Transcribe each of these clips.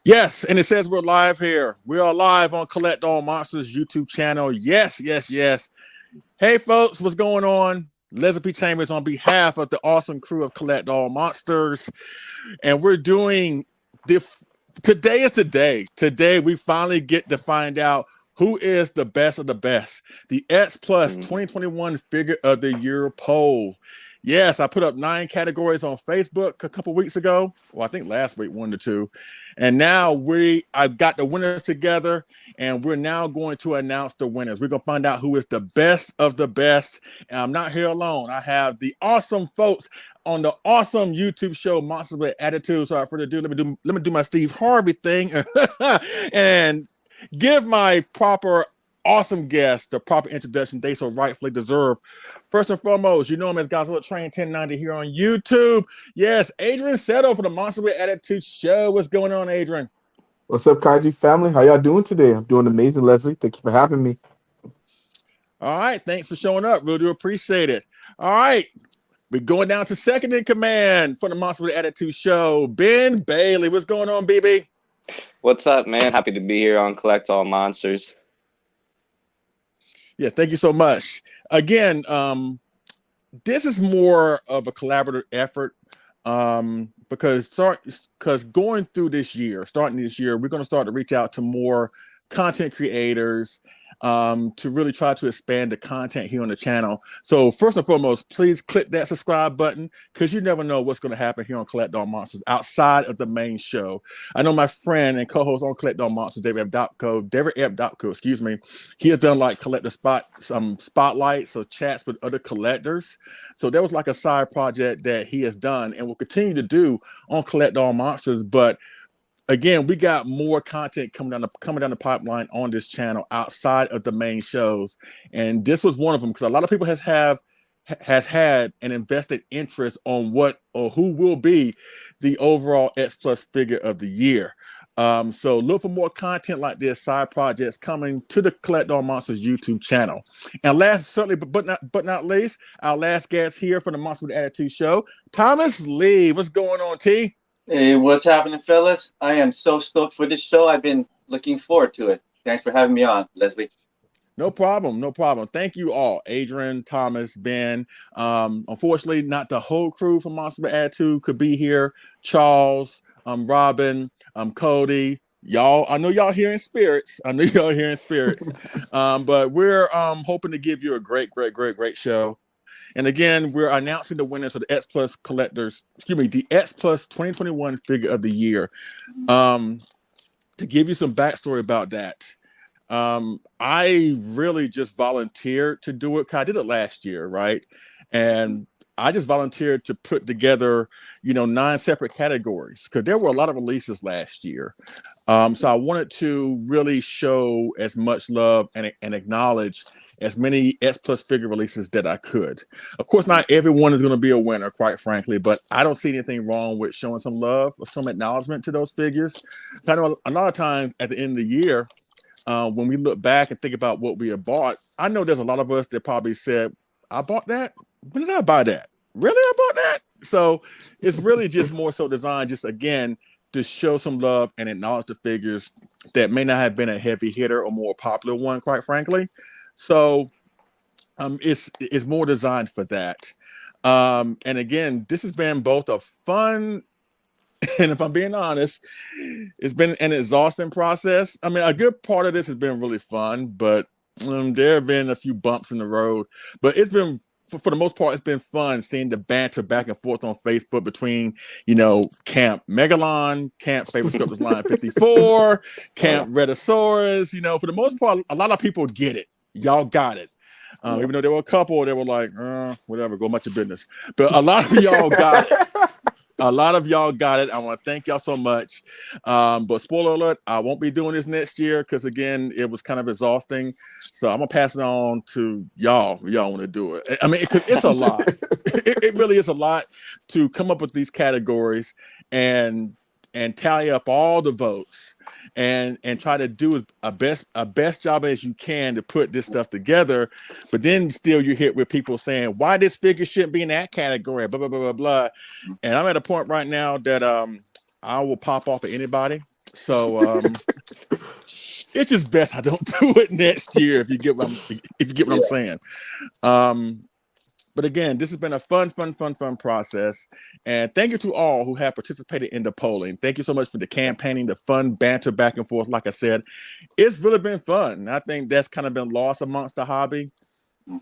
Yes, and it says we're live here. We are live on Collect All Monsters YouTube channel. Yes, yes, yes. Hey, folks, what's going on? Leslie P. Chambers on behalf of the awesome crew of Collect All Monsters, and we're doing the. Today is the day. Today we finally get to find out who is the best of the best. The X Plus 2021 Figure of the Year poll. Yes, I put up 9 categories on Facebook a couple weeks ago. Well, I think last week, 1 to 2. And now I've got the winners together, and we're now going to announce the winners. We're going to find out who is the best of the best. And I'm not here alone. I have the awesome folks on the awesome YouTube show Monsters with Attitude. So without further ado, let me do my Steve Harvey thing and give my proper awesome guest the proper introduction they so rightfully deserve. First and foremost, you know him as Godzilla Train 1090 here on YouTube. Yes, Adrian Seto for the Monster with Attitude show. What's going on, Adrian? What's up, Kaiji family? How y'all doing today? I'm doing amazing, Leslie. Thank you for having me. All right, thanks for showing up. Really do appreciate it. All right, we're going down to second in command for the Monster with Attitude show. Ben Bailey, what's going on, BB? What's up, man? Happy to be here on Collect All Monsters. Yeah, thank you so much. Again, this is more of a collaborative effort because going through this year, starting this year, we're going to start to reach out to more content creators to really try to expand the content here on the channel. So first and foremost, please click that subscribe button because you never know what's going to happen here on Collect All Monsters outside of the main show. I know my friend and co-host on Collect All Monsters, David Epdopko, excuse me. He has done like some spotlights or chats with other collectors. So there was like a side project that he has done and will continue to do on Collect All Monsters. But again, we got more content coming down the pipeline on this channel outside of the main shows, and this was one of them because a lot of people has had an invested interest on what or who will be the overall X Plus figure of the year. So look for more content like this, side projects coming to the Collect All Monsters YouTube channel. And last, certainly, but not least, our last guest here for the Monster with Attitude show, Thomas Lee. What's going on, T? Hey, what's happening, fellas? I am so stoked for this show. I've been looking forward to it. Thanks for having me on, Leslie. No problem. No problem. Thank you all, Adrian, Thomas, Ben. Unfortunately, not the whole crew from Monster with Attitude could be here. Charles, Robin, Cody. Y'all, I know y'all here in spirits. But we're hoping to give you a great show. And again, we're announcing the winners of the X Plus the X Plus 2021 Figure of the Year. To give you some backstory about that, I really just volunteered to do it. I did it last year, right? And I just volunteered to put together, 9 separate categories because there were a lot of releases last year. So I wanted to really show as much love and acknowledge as many X Plus figure releases that I could. Of course, not everyone is going to be a winner, quite frankly, but I don't see anything wrong with showing some love or some acknowledgement to those figures. I know a lot of times at the end of the year, when we look back and think about what we have bought, I know there's a lot of us that probably said, I bought that? When did I buy that? Really? I bought that? So it's really just more so designed just, again, to show some love and acknowledge the figures that may not have been a heavy hitter or more popular one, quite frankly. So it's more designed for that. And again, this has been both a fun and, if I'm being honest, it's been an exhausting process. I mean, a good part of this has been really fun, but there have been a few bumps in the road. But it's been, for the most part, it's been fun seeing the banter back and forth on Facebook between, Camp Megalon, Camp Favorite Sculptors Line 54, Camp Redosaurus. For the most part, a lot of people get it. Y'all got it. Even though there were a couple that were like, whatever, go about your business. But a lot of y'all got it. A lot of y'all got it. I want to thank y'all so much. But spoiler alert, I won't be doing this next year because, again, it was kind of exhausting. So I'm going to pass it on to y'all. Y'all want to do it. I mean, it's a lot. It really is a lot to come up with these categories and tally up all the votes and try to do a best job as you can to put this stuff together. But then still you're hit with people saying, why this figure shouldn't be in that category, blah, blah, blah, blah, blah. And I'm at a point right now that I will pop off at anybody. So it's just best I don't do it next year if you get what I'm saying. But again, this has been a fun process. And thank you to all who have participated in the polling. Thank you so much for the campaigning, the fun banter back and forth. Like I said, it's really been fun. And I think that's kind of been lost amongst the hobby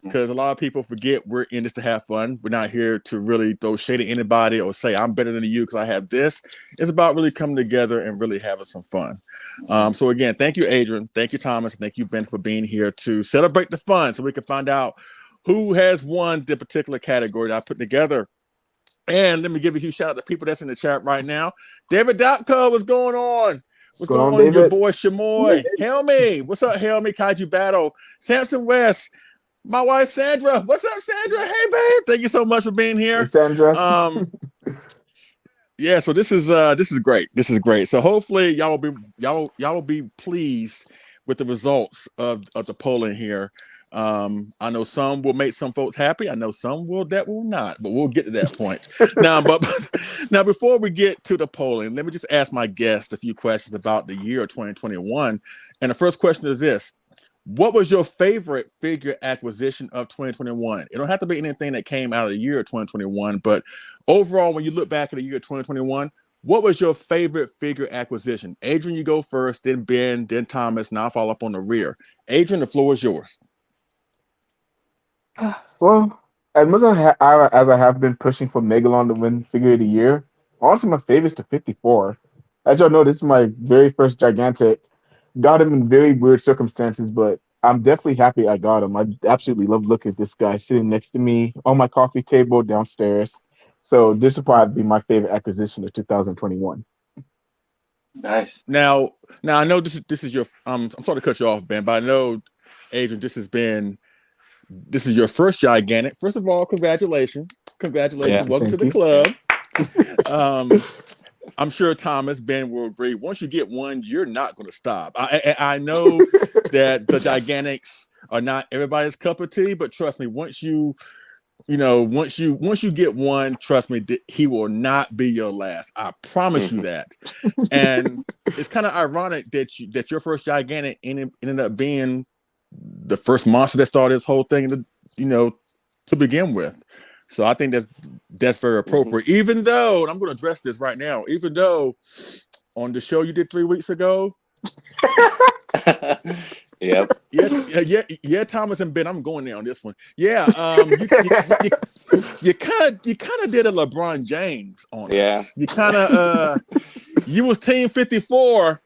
because a lot of people forget we're in this to have fun. We're not here to really throw shade at anybody or say I'm better than you because I have this. It's about really coming together and really having some fun. So again, thank you, Adrian. Thank you, Thomas. Thank you, Ben, for being here to celebrate the fun so we can find out who has won the particular category that I put together. And let me give a huge shout out to people that's in the chat right now. David Dopko, what's going on? What's going on, David? Your boy Shamoy. Helmy, what's up, Helmy? Kaiju Battle. Samson West. My wife Sandra. What's up, Sandra? Hey, babe. Thank you so much for being here. Hey, Sandra. Yeah, so this is great. This is great. So hopefully y'all will be pleased with the results of the polling here. I know some will make some folks happy. I know some will not, but we'll get to that point. Now, before we get to the polling, let me just ask my guest a few questions about the year of 2021. And the first question is this: what was your favorite figure acquisition of 2021? It don't have to be anything that came out of the year of 2021, but overall, when you look back at the year of 2021, what was your favorite figure acquisition? Adrian, you go first, then Ben, then Thomas, now I'll follow up on the rear. Adrian, the floor is yours. Well, as much as I have been pushing for Megalon to win Figure of the Year, honestly, my favorite is the 54. As y'all know, this is my very first gigantic. Got him in very weird circumstances, but I'm definitely happy I got him. I absolutely love looking at this guy sitting next to me on my coffee table downstairs. So this will probably be my favorite acquisition of 2021. Nice. Now I know this is your I'm sorry to cut you off, Ben, but I know, Adrian, this is your first gigantic. First of all, congratulations. Yeah, Welcome to the club. I'm sure Thomas, Ben will agree. Once you get one, you're not going to stop. I know that the gigantics are not everybody's cup of tea, but trust me, once you get one, trust me, he will not be your last. I promise you that. And it's kind of ironic that your first gigantic ended up being the first monster that started this whole thing, to begin with. So I think that's very appropriate. Even though, and I'm going to address this right now, even though on the show you did 3 weeks ago. Yep. Yeah, Thomas and Ben, I'm going there on this one. Yeah, you kind of did a LeBron James on us. Yeah. You kind of you was Team 54,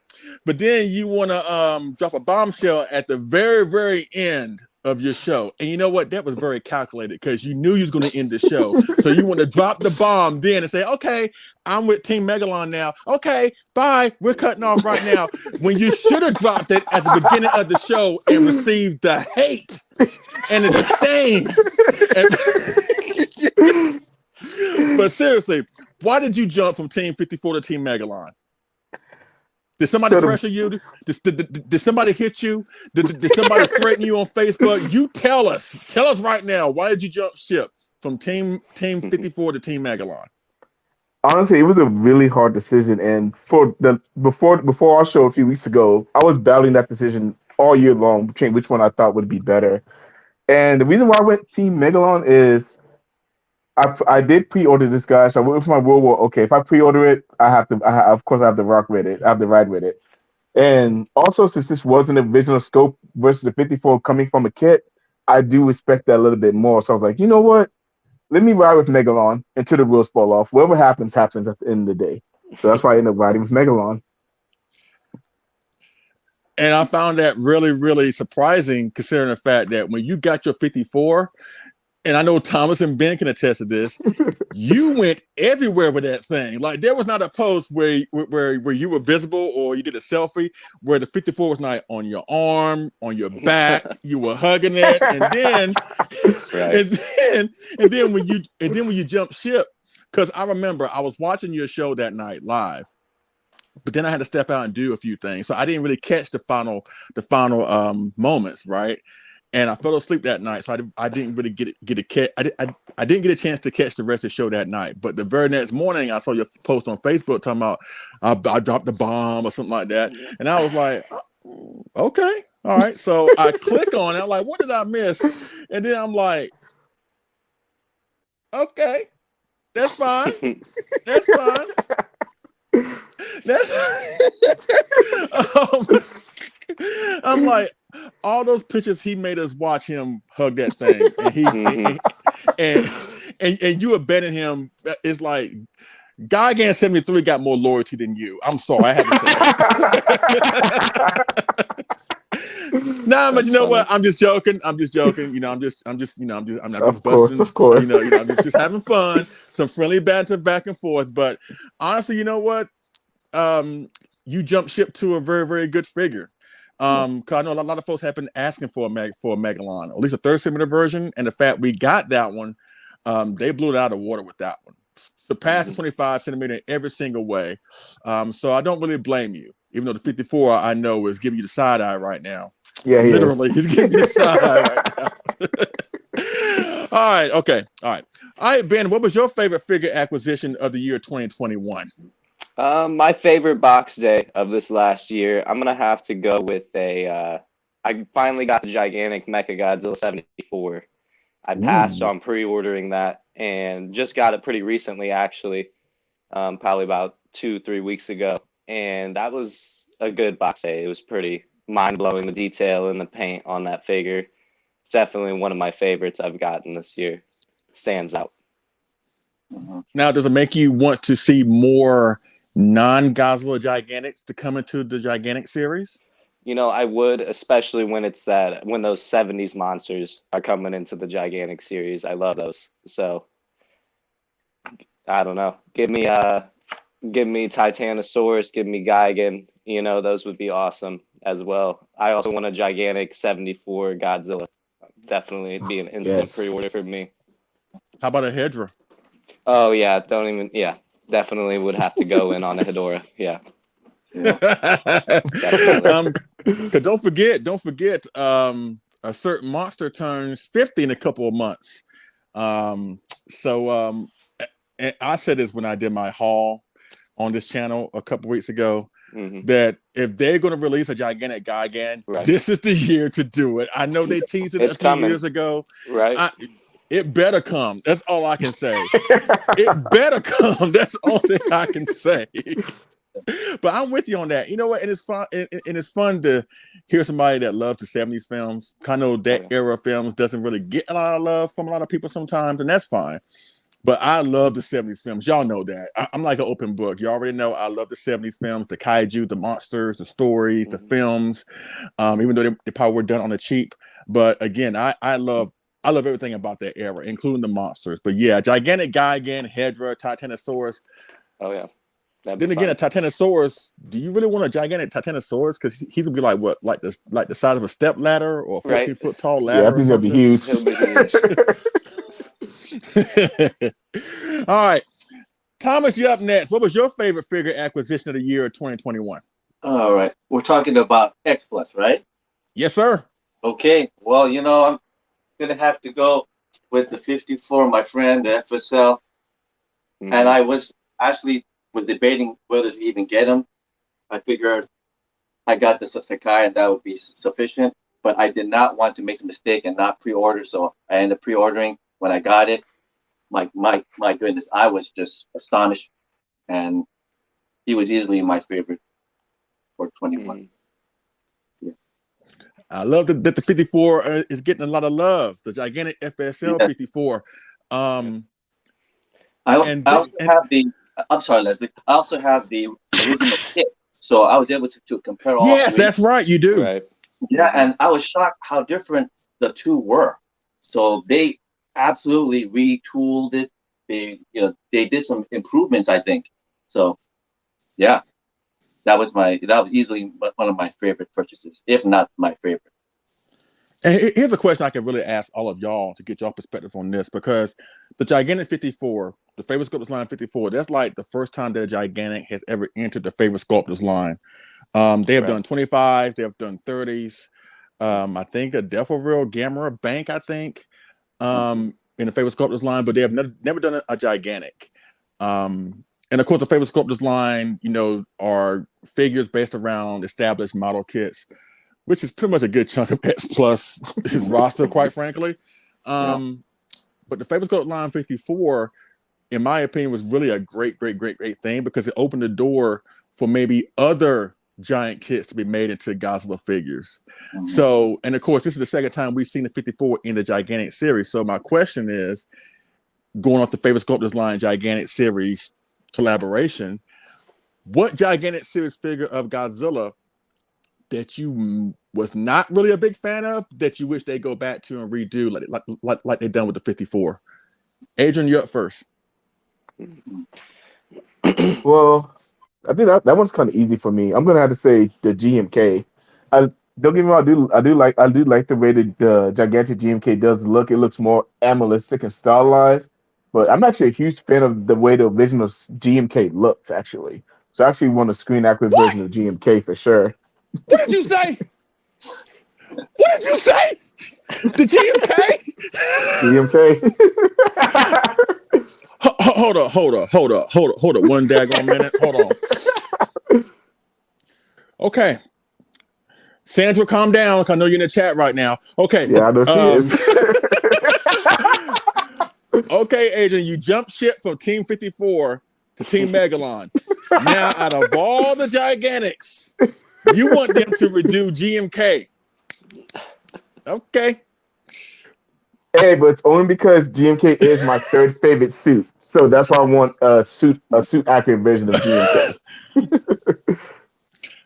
but then you want to drop a bombshell at the very, very end of your show. And you know what? That was very calculated because you knew you was going to end the show. So you want to drop the bomb then and say, okay, I'm with Team Megalon now. Okay, bye. We're cutting off right now. When you should have dropped it at the beginning of the show and received the hate and the disdain. But seriously, why did you jump from Team 54 to Team Megalon? Did somebody pressure you? Did somebody hit you? Did somebody threaten you on Facebook? You tell us right now. Why did you jump ship from Team 54 to Team Megalon? Honestly, it was a really hard decision, and before our show a few weeks ago, I was battling that decision all year long between which one I thought would be better. And the reason why I went Team Megalon is I did pre-order this guy, so I went with my World War. Okay, if I pre-order it, of course I have to rock with it. I have to ride with it. And also, since this was an original scope versus the 54 coming from a kit, I do respect that a little bit more. So I was like, you know what? Let me ride with Megalon until the wheels fall off. Whatever happens at the end of the day. So that's why I ended up riding with Megalon. And I found that really, really surprising, considering the fact that when you got your 54, and I know Thomas and Ben can attest to this, you went everywhere with that thing. Like there was not a post where you were visible or you did a selfie where the 54 was not on your arm, on your back. You were hugging it, and then, right. and then when you jumped ship, because I remember I was watching your show that night live, but then I had to step out and do a few things, so I didn't really catch the final moments, right? and I fell asleep that night, so I didn't really get a catch. I didn't get a chance to catch the rest of the show that night. But the very next morning, I saw your post on Facebook talking about I dropped the bomb or something like that, and I was like, okay, all right. So I click on it. I'm like, what did I miss? And then I'm like, okay, that's fine. That's fine. I'm like, all those pictures he made us watch him hug that thing, and you abetting him. It's like Gigan 73 got more loyalty than you. I'm sorry, I had to say that. Nah, but you know what? I'm just joking. I'm not just busting. Of course. I'm just having fun. Some friendly banter back and forth. But honestly, you know what? You jumped ship to a very, very good figure. Because I know a lot of folks have been asking for a Megalon, or at least a third centimeter version, and the fact we got that one, they blew it out of the water with that one. Surpassed the 25 centimeter in every single way. So I don't really blame you, even though the 54 I know is giving you the side eye right now. Yeah, literally, he's giving you the side eye right now. All right, Ben. What was your favorite figure acquisition of the year 2021? My favorite box day of this last year, I'm gonna have to go with I finally got the gigantic Mecha Godzilla 74. I passed on pre-ordering that and just got it pretty recently, actually, probably about 2-3 weeks ago. And that was a good box day. It was pretty mind-blowing, the detail and the paint on that figure. It's definitely one of my favorites I've gotten this year. Stands out. Now, does it make you want to see more non-Godzilla Gigantics to come into the Gigantic series? I would, especially when those 70s monsters are coming into the Gigantic series. I love those. So I don't know. Give me Titanosaurus, give me Gigan. Those would be awesome as well. I also want a gigantic 74 Godzilla. Definitely be an instant pre-order for me. How about a Hedra? Oh yeah, definitely would have to go in on a Hedorah. Yeah. Cause don't forget, a certain monster turns 50 in a couple of months. And I said this when I did my haul on this channel a couple weeks ago, that if they're going to release a gigantic Gigan, this is the year to do it. I know they teased it a few years ago. Right. It better come. That's all I can say. It better come. That's all that I can say. But I'm with you on that. You know what? And it's fun. And it's fun to hear somebody that loves the 70s films. I know that era of films doesn't really get a lot of love from a lot of people sometimes, and that's fine. But I love the 70s films. Y'all know that. I'm like an open book. You already know I love the 70s films, the kaiju, the monsters, the stories, the films, even though they probably were done on the cheap. But again, I love everything about that era, including the monsters. But yeah, gigantic Gigan, Hedra, Titanosaurus. Oh yeah. Then again, a Titanosaurus. Do you really want a gigantic Titanosaurus? Because he's gonna be like what, like the size of a step ladder or a 14-foot tall ladder? Yeah, I think that'd be huge. All right, Thomas, you're up next. What was your favorite figure acquisition of the year of 2021? All right, we're talking about X Plus, right? Yes, sir. Okay. Well, I'm gonna have to go with the 54, my friend, the FSL, and I was debating whether to even get him. I figured I got the Sakai and that would be sufficient, but I did not want to make the mistake and not pre-order, so I ended up pre-ordering. When I got it, my goodness, I was just astonished, and he was easily my favorite for 21. Yeah. I love that the 54 is getting a lot of love. The gigantic FSL 54. I'm sorry, Leslie. I also have the original kit, so I was able to compare all. Yes, that's right. You do. Right. Yeah, and I was shocked how different the two were. So they absolutely retooled it. They did some improvements, I think. So, yeah, that was easily one of my favorite purchases, if not my favorite. And here's a question I can really ask all of y'all to get y'all perspective on this, because the gigantic 54, the favorite sculptors line 54, that's like the first time that a gigantic has ever entered the favorite sculptors line. They have done 25, they have done 30s. I think a Devil Real Gamma Bank, I think, in the favorite sculptors line, but they have never done a gigantic. And of course, the favorite sculptors line, are figures based around established model kits, which is pretty much a good chunk of X Plus roster, quite frankly. But the favorite sculpt line 54, in my opinion, was really a great thing because it opened the door for maybe other giant kits to be made into Godzilla figures. So, and of course, this is the second time we've seen the 54 in the gigantic series. So my question is, going off the favorite sculptors line gigantic series collaboration, what gigantic series figure of Godzilla that you was not really a big fan of that you wish they go back to and redo like they done with the 54? Adrian, you're up first. Well, I think that one's kind of easy for me. I'm gonna have to say the GMK. Don't get me wrong, I do like the way the gigantic GMK does look. It looks more animalistic and stylized. But I'm actually a huge fan of the way the original GMK looks, actually. So I actually want a screen accurate version of GMK for sure. What did you say? What did you say? The GMK? GMK. Hold up. One daggone minute. Hold on. Okay. Sandra, calm down. I know you're in the chat right now. Okay. Yeah, I know she is. Okay, Adrian, you jumped ship from Team 54 to Team Megalon. Now, out of all the Gigantics, you want them to redo GMK. Okay. Hey, but it's only because GMK is my third favorite suit. So that's why I want a suit accurate version of GMK.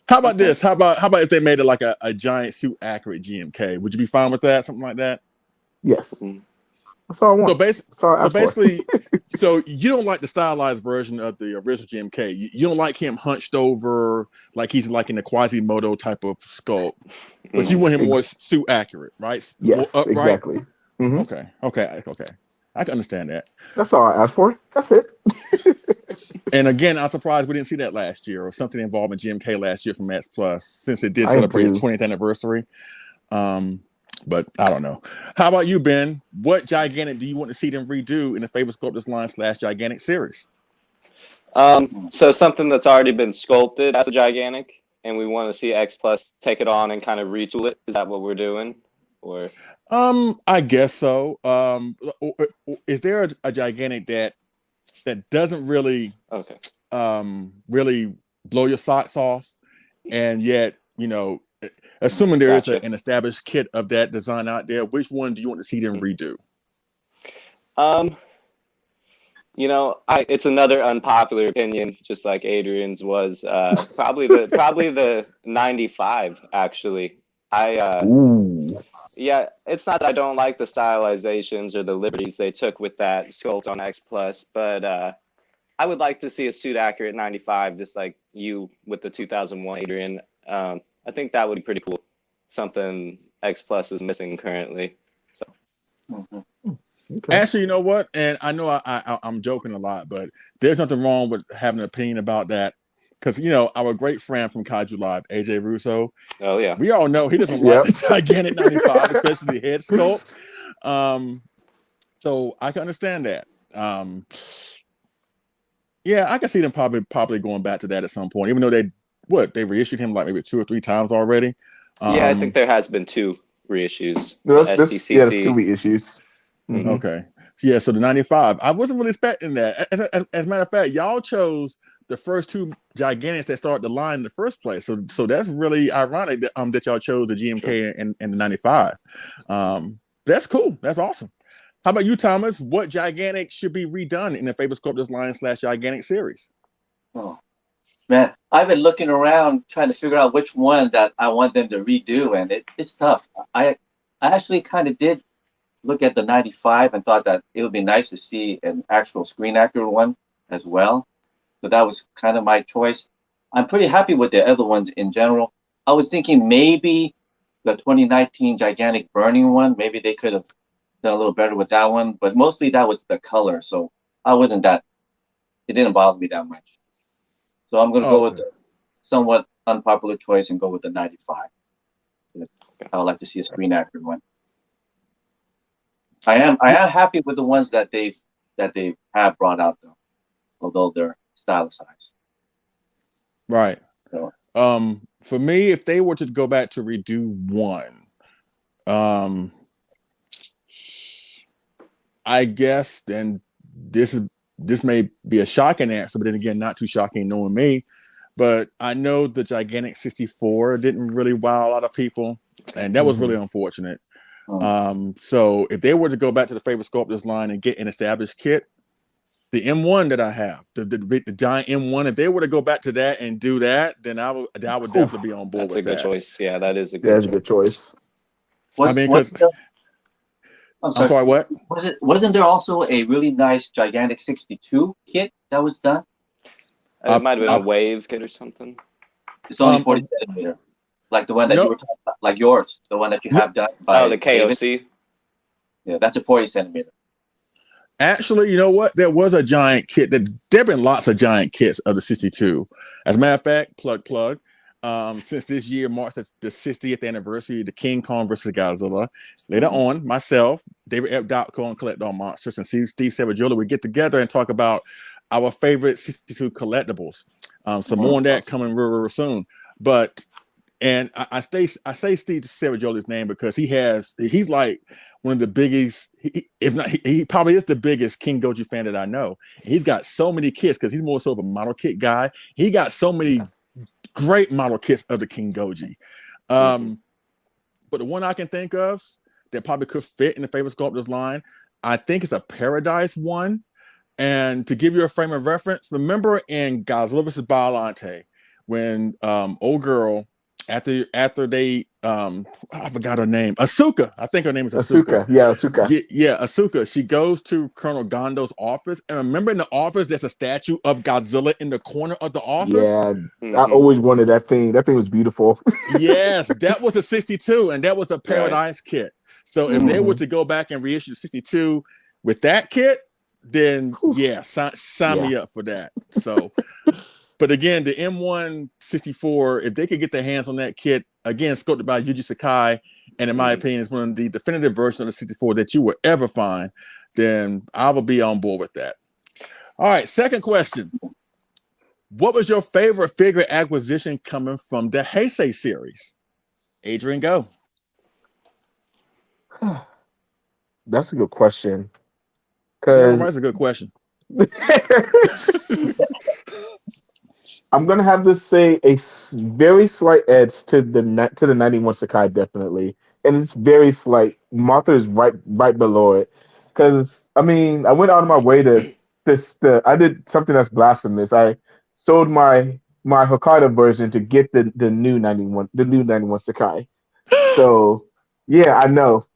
How about this? How about if they made it like a giant suit accurate GMK? Would you be fine with that? Something like that? Yes. That's all I want. So basically, so you don't like the stylized version of the original GMK. You don't like him hunched over, like he's like in a Quasimodo type of sculpt, but you want him more suit accurate, right? Yes, more upright? exactly. Okay. I can understand that. That's all I asked for. That's it. And again, I'm surprised we didn't see that last year or something involving GMK last year from X Plus, since it did celebrate its 20th anniversary. But I don't know. How about you, Ben? What gigantic do you want to see them redo in the favorite sculptors line / gigantic series? So something that's already been sculpted as a gigantic, and we want to see X Plus take it on and kind of retool it. Is that what we're doing? Or I guess so. Is there a gigantic that doesn't really really blow your socks off, and yet assuming there is an established kit of that design out there, which one do you want to see them redo? It's another unpopular opinion, just like Adrian's was. Probably the 95, actually. Yeah, it's not that I don't like the stylizations or the liberties they took with that sculpt on X Plus, but I would like to see a suit accurate 95, just like you with the 2001 Adrian. I think that would be pretty cool. Something X Plus is missing currently. So. Okay. Actually, you know what? And I know I'm joking a lot, but there's nothing wrong with having an opinion about that. Because, our great friend from Kaiju Live, AJ Russo. Oh, yeah. We all know he doesn't like the gigantic 95, especially the head sculpt. So I can understand that. Yeah, I can see them probably going back to that at some point, even though they reissued him like maybe 2 or 3 times already. Yeah, I think there has been 2 reissues. There's 2 reissues. Mm-hmm. Okay. Yeah, so the 95. I wasn't really expecting that. As a matter of fact, y'all chose the first 2 gigantics that started the line in the first place. So that's really ironic that y'all chose the GMK and the 95. That's cool. That's awesome. How about you, Thomas? What gigantic should be redone in the favorite sculptors line / gigantic series? Oh man, I've been looking around trying to figure out which one that I want them to redo, and it's tough. I actually kind of did look at the 95 and thought that it would be nice to see an actual screen accurate one as well. So that was kind of my choice. I'm pretty happy with the other ones in general. I was thinking maybe the 2019 gigantic burning one, maybe they could have done a little better with that one, but mostly that was the color. So it didn't bother me that much. So I'm going to go with the somewhat unpopular choice and go with the 95. I would like to see a screen accurate one. I am happy with the ones that they have brought out though, although they're stylicized. Right. So, For me, if they were to go back to redo one, I guess then this may be a shocking answer, but then again, not too shocking knowing me. But I know the gigantic 64 didn't really wow a lot of people, and that was really unfortunate. So if they were to go back to the favorite sculptors line and get an established kit, the M1 that I have, the giant M1, if they were to go back to that and do that, then I would definitely be on board That's with a good that. choice. Yeah, that is a good That's a good choice. I mean, because I'm I'm sorry, what? Wasn't there also a really nice gigantic 62 kit that was done? It might have been a wave kit or something. It's only 40 centimeter, like the one that you were talking about, like yours, the one that you have done by the KOC. David. Yeah, that's a 40 centimeter. Actually, you know what? There was a giant kit. There have been lots of giant kits of the 62. As a matter of fact, plug. Since this year marks the 60th anniversary of the King Kong versus Godzilla. Later on, myself, David Epdotco, and Collect All Monsters, and Steve Savagiola, we get together and talk about our favorite 62 collectibles. Some more on that coming real soon. But I say Steve Savagiola's name because he's like one of the biggest, if not, he probably is the biggest King Goji fan that I know. He's got so many kits because he's more so of a model kit guy. He got so many great model kits of the King Goji. But the one I can think of that probably could fit in the favorite sculptors line, I think it's a Paradise one. And to give you a frame of reference, remember in Godzilla vs. Biollante, when old girl, after they I forgot her name, Asuka. I think her name is Asuka. Asuka. Yeah, Asuka. She goes to Colonel Gondo's office, and remember in the office there's a statue of Godzilla in the corner of the office. Yeah, I always wanted that thing. That thing was beautiful. Yes, that was a 62, and that was a Paradise kit. So if they were to go back and reissue 62 with that kit, then yeah, sign me up for that. So. But again, the M1 64, if they could get their hands on that kit, again, sculpted by Yuji Sakai, and in my opinion, is one of the definitive versions of the 64 that you will ever find, then I will be on board with that. All right, second question. What was your favorite figure acquisition coming from the Heisei series? Adrian, go. That's a good question. That's a good question. I'm gonna have to say a very slight edge to the 91 Sakai, definitely, and it's very slight. Mothra is right below it, because I mean I went out of my way to I did something that's blasphemous. I sold my Hokkaido version to get the new 91 Sakai. So yeah, I know,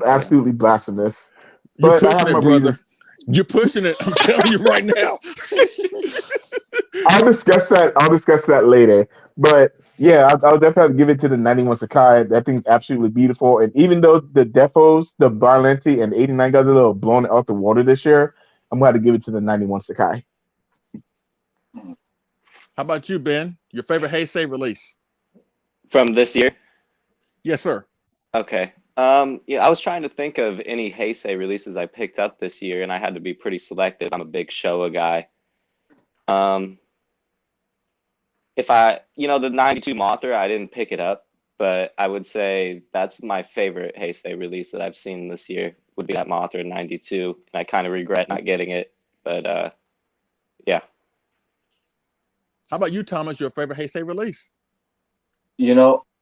absolutely blasphemous. You're pushing it, brother. You're pushing it. I'm telling you right now. I'll discuss that later. But yeah, I'll definitely have to give it to the 91 Sakai. That thing's absolutely beautiful. And even though the defos, the Biollante and 89 Godzilla are blown out the water this year, I'm going to give it to the 91 Sakai. How about you, Ben? Your favorite Heisei release? From this year? Yes, sir. Okay. Yeah, I was trying to think of any Heisei releases I picked up this year, and I had to be pretty selective. I'm a big Showa guy. If the 92 Mothra, I didn't pick it up, but I would say that's my favorite Heisei release that I've seen this year would be that Mothra 92. And I kind of regret not getting it, but yeah. How about you, Thomas? Your favorite Heisei release?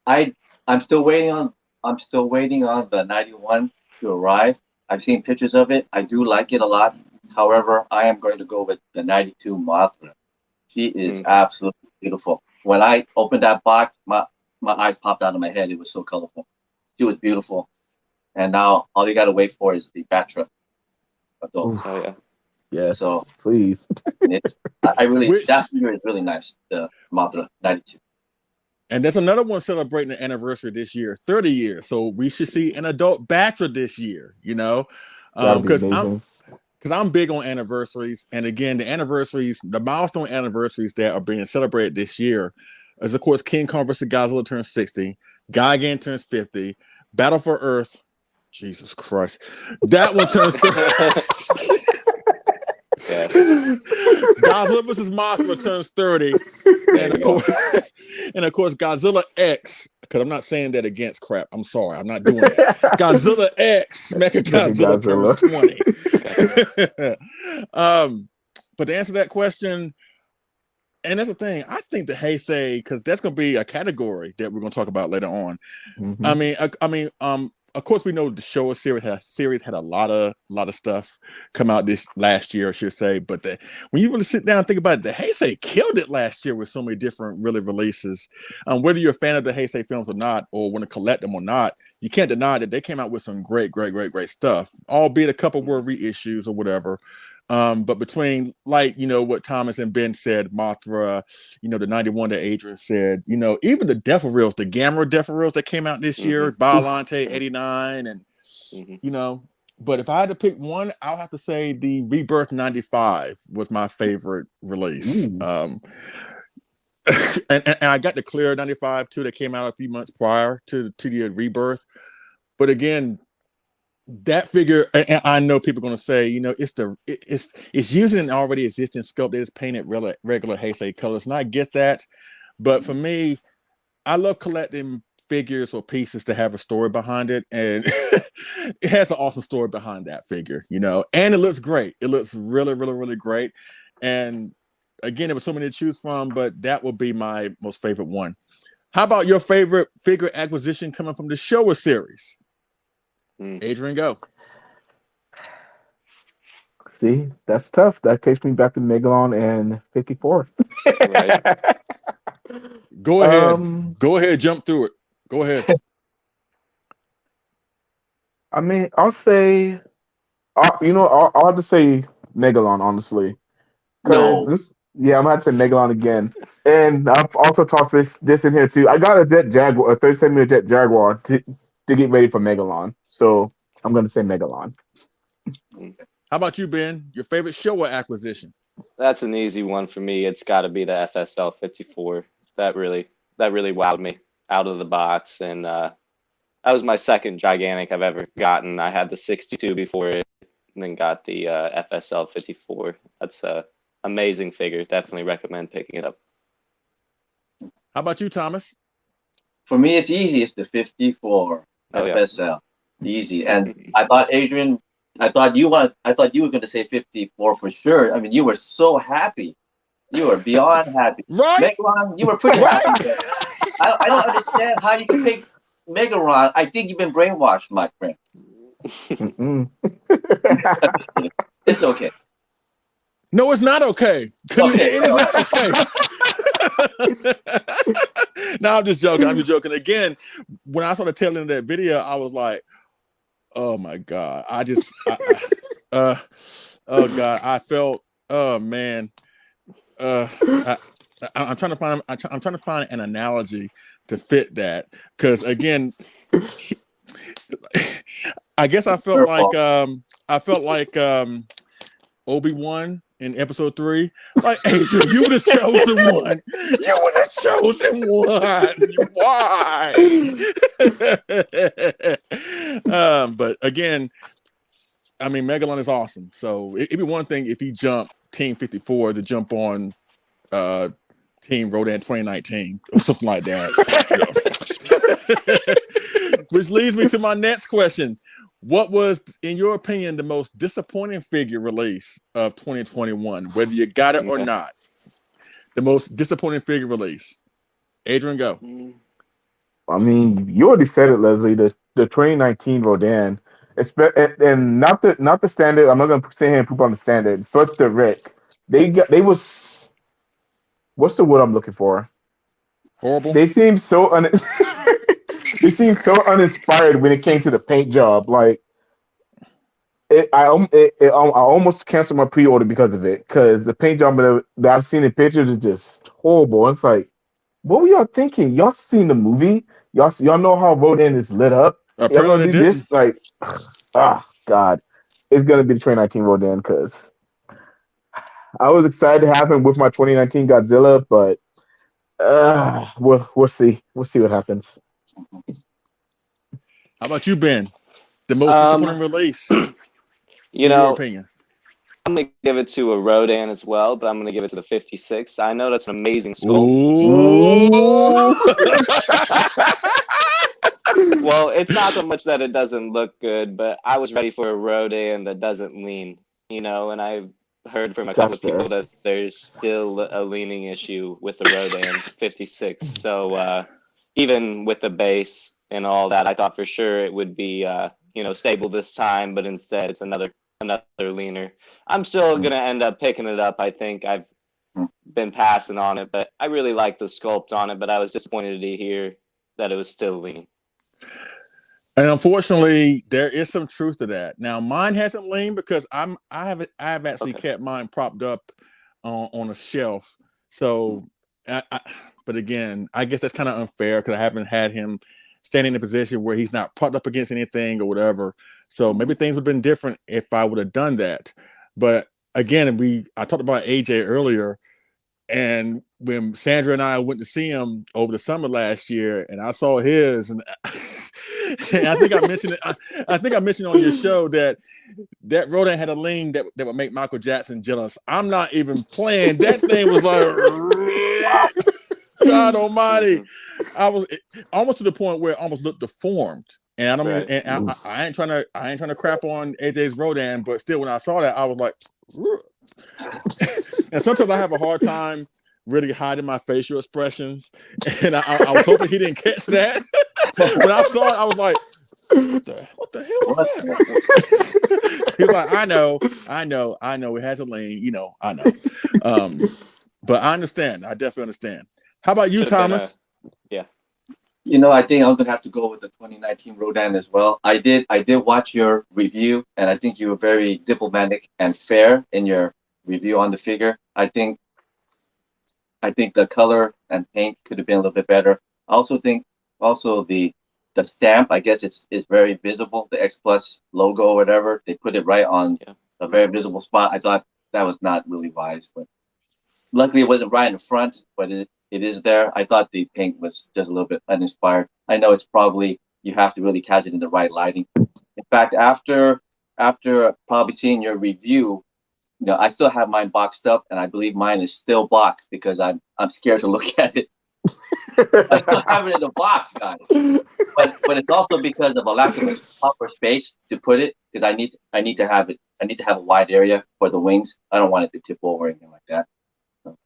I'm still waiting on the 91 to arrive. I've seen pictures of it. I do like it a lot. However, I am going to go with the 92 Mothra. She is absolutely beautiful. When I opened that box, my eyes popped out of my head. It was so colorful. She was beautiful. And now all you got to wait for is the Batra. Oh, yeah. Yeah. So please. That figure is really nice. The Mothra 92. And there's another one celebrating the anniversary this year, 30 years. So we should see an adult Batra this year, because I'm big on anniversaries. And again, the milestone anniversaries that are being celebrated this year is, of course, King Kong vs. Godzilla turned 60. Guy again turns 50. Battle for Earth. Jesus Christ. That one turns 30. Yeah. Godzilla vs. Mothra turns 30. And of course, Godzilla X, because I'm not saying that against crap. I'm sorry. I'm not doing that. Godzilla X, Mechagodzilla turns 20. But to answer that question, and that's the thing, I think the Heisei, because that's going to be a category that we're going to talk about later on. Mm-hmm. I mean, of course, we know the Showa series had a lot of stuff come out this last year, I should say. But when you really sit down and think about it, the Heisei killed it last year with so many different really releases. Whether you're a fan of the Heisei films or not, or want to collect them or not, you can't deny that they came out with some great stuff, albeit a couple were reissues or whatever. But between, like, what Thomas and Ben said, Mothra, the 91 that Adrian said, even the Death Reels, the Gamera Death Reels that came out this year, Biollante 89, and but if I had to pick one, I'll have to say the Rebirth 95 was my favorite release. And I got the Clear 95 too, that came out a few months prior to the Rebirth. But again, that figure, and I know people are going to say, it's using an already existing sculpt that is painted regular Heisei colors, and I get that. But for me, I love collecting figures or pieces to have a story behind it, and it has an awesome story behind that figure, and it looks great. It looks really great. And again, there was so many to choose from, but that will be my most favorite one. How about your favorite figure acquisition coming from the Showa series? Adrian, go. See, that's tough. That takes me back to Megalon and 54. Right. Go ahead. Go ahead. Jump through it. Go ahead. I mean, I'll say, I'll have to say Megalon, honestly. No. I'm going to say Megalon again. And I've also tossed this in here too. I got a Jet Jaguar, a 37mm Jet Jaguar to get ready for Megalon. So I'm going to say Megalon. How about you, Ben? Your favorite Showa acquisition? That's an easy one for me. It's got to be the FSL 54. That really wowed me out of the box, and that was my second gigantic I've ever gotten. I had the 62 before it, and then got the FSL 54. That's a amazing figure. Definitely recommend picking it up. How about you, Thomas? For me, it's easy. It's the 54 FSL. Easy. And I thought, Adrian, I thought you were going to say 54 for sure. I mean, you were so happy. You were beyond happy. Right? Megalon, you were pretty happy. I don't understand how you can pick Megalon. I think you've been brainwashed, my friend. It's okay. No, it's not okay. It is not okay. No, I'm just joking. Again, when I saw the tail end of that video, I was like, oh my God. Oh God. I felt, oh man. I'm trying to find an analogy to fit that. Cause again, I guess I felt like Obi-Wan in episode 3. Like, Adrian, you would have chosen one. You would have chosen one. Why? But again, I mean, Megalon is awesome. So it'd be one thing if he jumped Team 54 to jump on Team Rodan 2019 or something like that. Which leads me to my next question. What was, in your opinion, the most disappointing figure release of 2021? Whether you got it or not. The most disappointing figure release. Adrian, go. I mean, you already said it, Leslie. The 2019 Rodan, and not the standard. I'm not gonna sit here and poop on the standard, but the Rick. They was, what's the word I'm looking for? Horrible. They seemed so uninspired when it came to the paint job. Like, I almost canceled my pre-order because of it. Because the paint job that I've seen in pictures is just horrible. It's like, what were y'all thinking? Y'all seen the movie? Y'all know how Rodan is lit up. Y'all gonna do this? Like, God, it's gonna be the 2019 Rodan because I was excited to have him with my 2019 Godzilla, but we'll see. We'll see what happens. How about you, Ben? The most disappointing release, in You your know, opinion? I'm gonna give it to a Rodan as well, but I'm gonna give it to the 56. I know that's an amazing sculpt. Ooh. Well, it's not so much that it doesn't look good, but I was ready for a Rodan that doesn't lean, and I've heard from a couple That's of people fair. that there's still a leaning issue with the Rodan 56. So even with the base and all that, I thought for sure it would be stable this time, but instead it's another leaner. I'm still gonna end up picking it up. I think I've been passing on it, but I really like the sculpt on it, but I was disappointed to hear that it was still leaning. And unfortunately, there is some truth to that. Now, mine hasn't leaned because I have actually kept mine propped up on a shelf. So, but again, I guess that's kind of unfair because I haven't had him standing in a position where he's not propped up against anything or whatever. So maybe things would have been different if I would have done that. But again, I talked about AJ earlier. And when Sandra and I went to see him over the summer last year, and I saw his, and, and I think I mentioned it. I think I mentioned on your show that Rodan had a lean that would make Michael Jackson jealous. I'm not even playing. That thing was like, God Almighty! I was almost to the point where it almost looked deformed. And I don't mean, and I ain't trying to crap on AJ's Rodan, but still, when I saw that, I was like. And sometimes I have a hard time really hiding my facial expressions, and I was hoping he didn't catch that. When I saw it, I was like, "What the hell was that?" He was like, "I know, it has a lean, I know." But I understand. I definitely understand. How about you, Thomas? Yeah. I think I'm gonna have to go with the 2019 Rodan as well. I did watch your review, and I think you were very diplomatic and fair in your review on the figure. I think the color and paint could have been a little bit better. I also think the stamp, I guess it's very visible. The X Plus logo or whatever, they put it right on a very visible spot. I thought that was not really wise, but luckily it wasn't right in the front, but it is there. I thought the paint was just a little bit uninspired. I know it's probably you have to really catch it in the right lighting. In fact, after probably seeing your review, I still have mine boxed up, and I believe mine is still boxed because I'm scared to look at it. I still have it in the box, guys. But it's also because of a lack of a proper space to put it. Because I need to have it. I need to have a wide area for the wings. I don't want it to tip over or anything like that. So,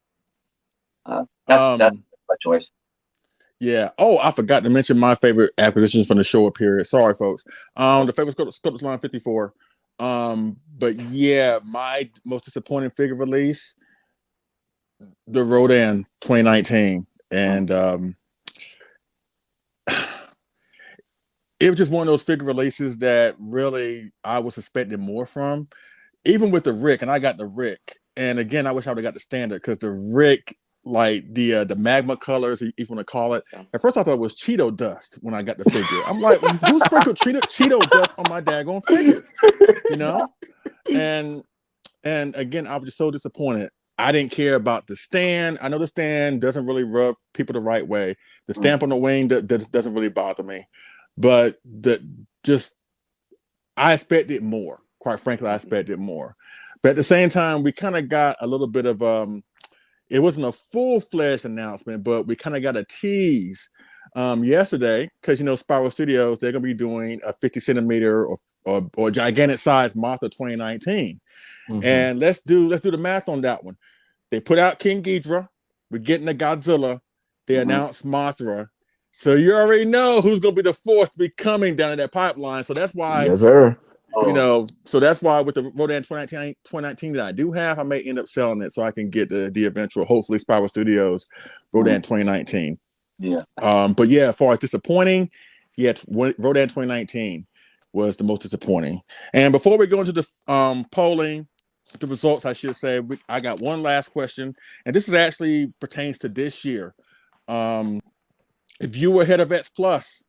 that's my choice. Yeah. Oh, I forgot to mention my favorite acquisitions from the Showa period. Sorry, folks. The favorite sculpt is line 54. But yeah, my most disappointing figure release, the Rodan 2019, and it was just one of those figure releases that really I was expecting more from. Even with the Rick, and I got the Rick, and again, I wish I would have got the standard because the Rick, like the magma colors, if you want to call it. At first, I thought it was Cheeto dust when I got the figure. I'm like, who sprinkled Cheeto dust on my daggone figure? And again, I was just so disappointed. I didn't care about the stand. I know the stand doesn't really rub people the right way. The stamp on the wing doesn't really bother me, but I expected more. Quite frankly, I expected more. But at the same time, we kind of got a little bit of it wasn't a full-fledged announcement, but we kind of got a tease yesterday because Spiral Studios, they're gonna be doing a 50 centimeter or gigantic size Mothra 2019. And let's do the math on that one. They put out King Ghidorah, we're getting a Godzilla, they announced Mothra. So you already know who's gonna be the fourth to be coming down in that pipeline. So that's why yes, sir. So that's why with the Rodan 2019 that I do have, I may end up selling it so I can get the eventual, hopefully, Spiral Studios Rodan 2019. Yeah. But yeah, as far as disappointing, Rodan 2019 was the most disappointing. And before we go into the polling, the results, I should say, I got one last question, and this is actually pertains to this year. If you were head of X Plus,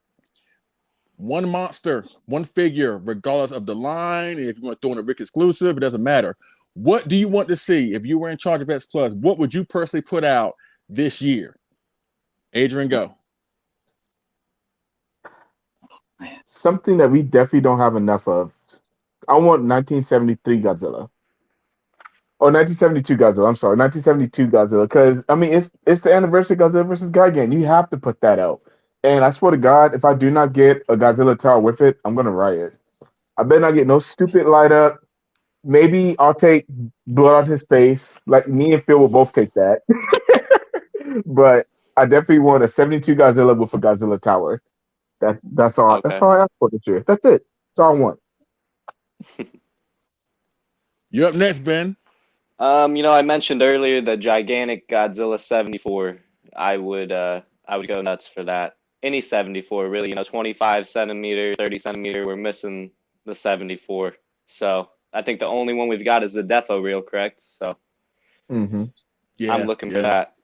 one monster, one figure, regardless of the line, if you want to throw in a Rick exclusive, it doesn't matter. What do you want to see if you were in charge of X Plus? What would you personally put out this year? Adrian, go. something that we definitely don't have enough of. I want 1973 Godzilla. Or 1972 Godzilla. I'm sorry, 1972 Godzilla. Because I mean, it's the anniversary of Godzilla versus Gigan. You have to put that out. And I swear to God, if I do not get a Godzilla tower with it, I'm gonna riot. I better not get no stupid light up. Maybe I'll take blood on his face. Like me and Phil will both take that. But I definitely want a 72 Godzilla with a Godzilla tower. That's all. That's Okay. all I ask for this year. That's it. That's all I want. You're up next, Ben. I mentioned earlier the gigantic Godzilla 74. I would go nuts for that. Any 74, really, 25 centimeter, 30 centimeter. We're missing the 74. So I think the only one we've got is the Defo reel, correct? So Mm-hmm. Yeah, I'm looking for yeah. that.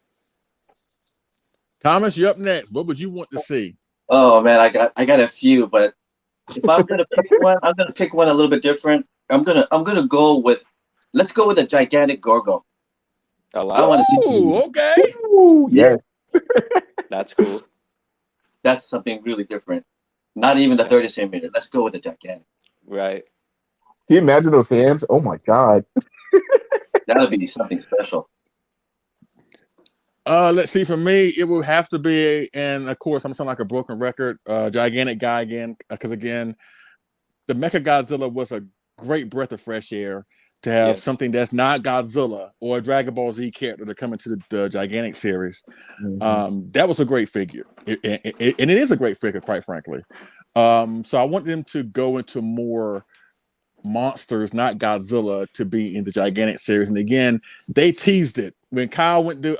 Thomas, you're up next. What would you want to see? Oh man, I got a few, but if I'm gonna pick one, I'm gonna pick one a little bit different. I'm gonna go with, let's go with a gigantic Gorgo. Oh, I wow. want to see. Oh, okay. Ooh, yes. That's cool. That's something really different. Not even the 30 centimeter. Let's go with the gigantic. Right. Can you imagine those hands? Oh my God. That'll be something special. Let's see. For me, it will have to be, and of course, I'm sounding like a broken record. Gigantic guy again, because again, the Mecha Godzilla was a great breath of fresh air to have something that's not Godzilla or a Dragon Ball Z character to come into the gigantic series. That was a great figure, and it is a great figure, quite frankly. So I want them to go into more monsters, not Godzilla, to be in the gigantic series. And again, they teased it when Kyle went to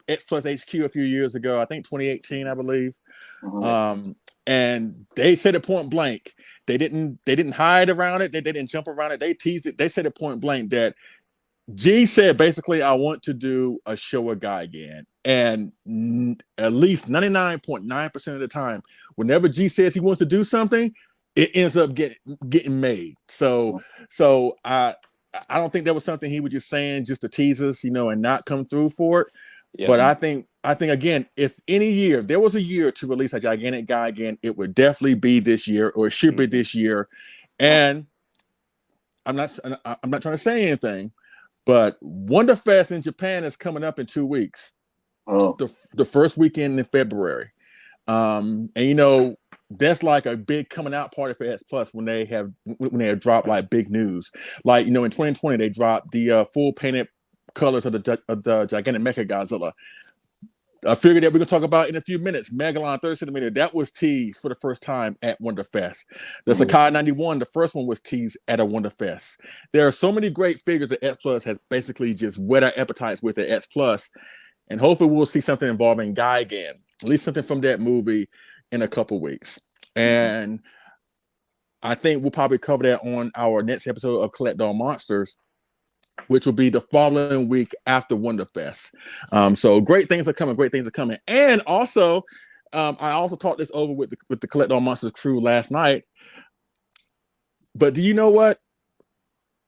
X Plus HQ a few years ago. I think 2018, I believe. And they said it point blank. They didn't hide around it. They didn't jump around it. They teased it. They said it point blank that G said basically, I want to do a Showa guy again. And at least 99.9% of the time, whenever G says he wants to do something, it ends up getting made. So I don't think that was something he was just saying just to tease us, and not come through for it. Yeah. But I think again, if any year there was a year to release a gigantic guy again, it would definitely be this year, or it should be this year. And I'm not trying to say anything, but Wonderfest in Japan is coming up in 2 weeks. The first weekend in February. And that's like a big coming out party for X Plus when they have dropped like big news. Like, in 2020 they dropped the full painted colors of the gigantic Mecha Godzilla. A figure that we're gonna talk about in a few minutes, Megalon 30 centimeter, that was teased for the first time at Wonderfest. The Sakai 91, the first one was teased at a Wonderfest. There are so many great figures that X Plus has basically just whet our appetites with at X Plus, and hopefully we'll see something involving Gigan, at least something from that movie in a couple weeks. And I think we'll probably cover that on our next episode of Collect All Monsters, which will be the following week after Wonderfest. So great things are coming. And also, I also talked this over with the Collect All Monsters crew last night. But do you know what?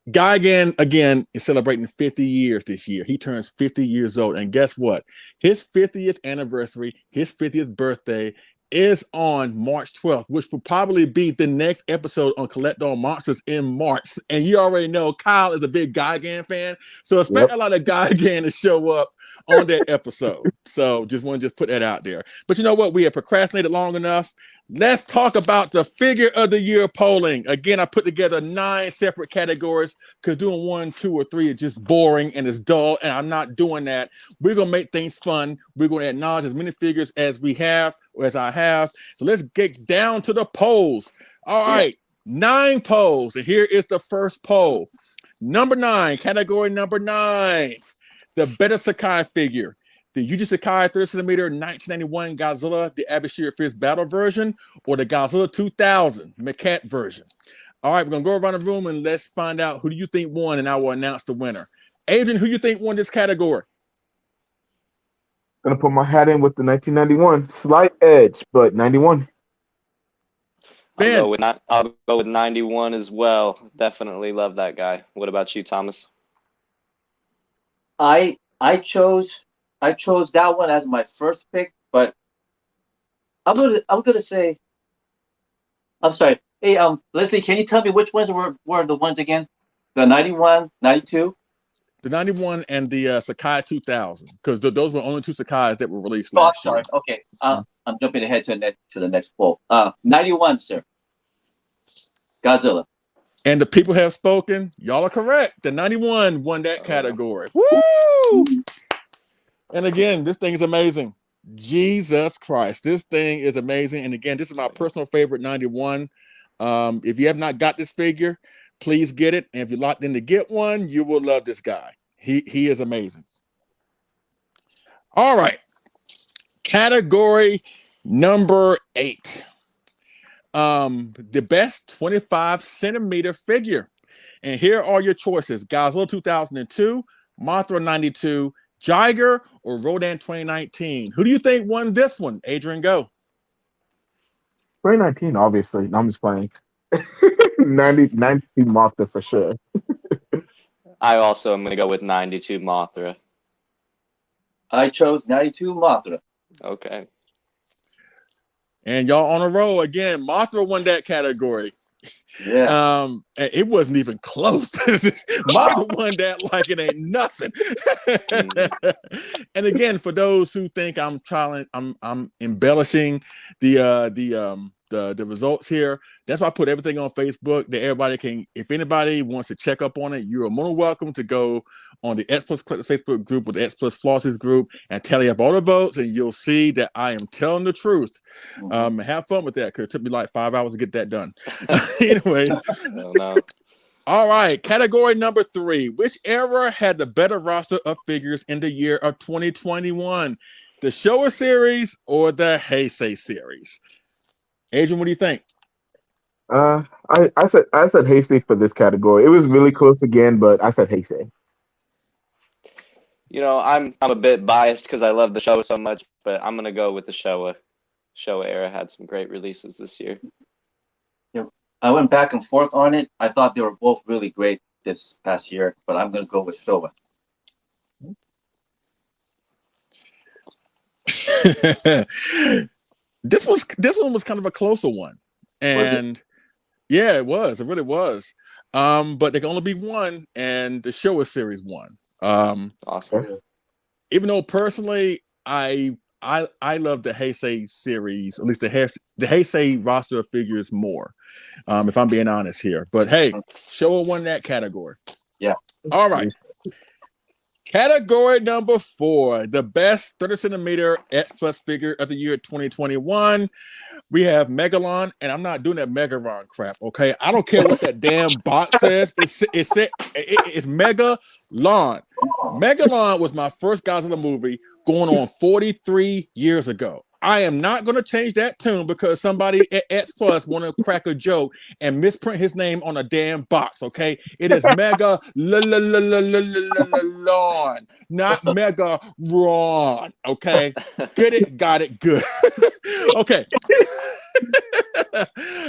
Gigan, again, is celebrating 50 years this year. He turns 50 years old. And guess what? His 50th anniversary, his 50th birthday is on March 12th, which will probably be the next episode on Collect All Monsters in March. And you already know Kyle is a big Gigan fan, so expect a lot of Gigan to show up on that episode. So just want to put that out there. But you know what? We have procrastinated long enough. Let's talk about the figure of the year polling. Again, I put together 9 separate categories because doing 1, 2, or 3 is just boring and it's dull, and I'm not doing that. We're going to make things fun. We're going to acknowledge as many figures as we have, or as I have. So let's get down to the polls. All right, 9 polls, and here is the first poll. Number 9, category number 9, the better Sakai figure. The Yuji Sakai 30 centimeter 1991 Godzilla, the Abishir Fierce Battle version, or the Godzilla 2000 Maquette version. All right, we're going to go around the room and let's find out who do you think won, and I will announce the winner. Adrian, who do you think won this category? Gonna put my hat in with the 1991. Slight edge, but 91. I'll go with 91 as well. Definitely love that guy. What about you, Thomas? I chose that one as my first pick, but I'm gonna say I'm sorry. Hey, Leslie, can you tell me which ones were the ones again? The 91, 92? The 91 and the Sakai 2000, because those were only two Sakais that were released Oh, I'm last year. sorry. Okay. I'm jumping ahead to the next poll. 91, sir. Godzilla. And the people have spoken. Y'all are correct. The 91 won that category. Woo! And again, this thing is amazing. Jesus Christ, this thing is amazing. And again, this is my personal favorite 91. If you have not got this figure, please get it. And if you're locked in to get one, you will love this guy. He is amazing. All right. Category number 8. The best 25 centimeter figure. And here are your choices: Godzilla 2002, Mothra 92, Jiger, or Rodan 2019. Who do you think won this one? Adrian, go. 2019, obviously. No, I'm just playing. 90 Mothra for sure. I also am going to go with 92 Mothra. I chose 92 Mothra. Okay. And y'all on a roll again. Mothra won that category. Yeah. It wasn't even close. Mothra won that like it ain't nothing. And again, for those who think I'm embellishing the results here, that's why I put everything on Facebook that everybody can. If anybody wants to check up on it, you are more than welcome to go on the X Plus Facebook group with the X Plus Flosses group and tally up all the votes, and you'll see that I am telling the truth. Have fun with that, because it took me like 5 hours to get that done. Anyways, No. All right, category number 3. Which era had the better roster of figures in the year of 2021? The Showa series or the Heisei series? Adrian, what do you think? I said Heisei for this category. It was really close again, but I said Heisei. You know, I'm a bit biased because I love the Showa so much, but I'm gonna go with the Showa. Showa era had some great releases this year. Yeah. I went back and forth on it. I thought they were both really great this past year, but I'm gonna go with Showa. This one was kind of a closer one, and yeah, it was. It really was. But there can only be one, and the Showa series won. Awesome. Even though personally, I love the Heisei series, at least the Heisei roster of figures more. If I'm being honest here, but hey, Showa won that category. Yeah. All right. Category number 4, the best 30 centimeter X Plus figure of the year 2021. We have Megalon, and I'm not doing that Megaron crap, okay? I don't care what that damn box says. It's Megalon. Megalon was my first Godzilla movie going on 43 years ago. I am not going to change that tune because somebody at X Plus want to crack a joke and misprint his name on a damn box, okay? It is Megalon, not Megaron, okay? Get it? Got it? Good. Okay.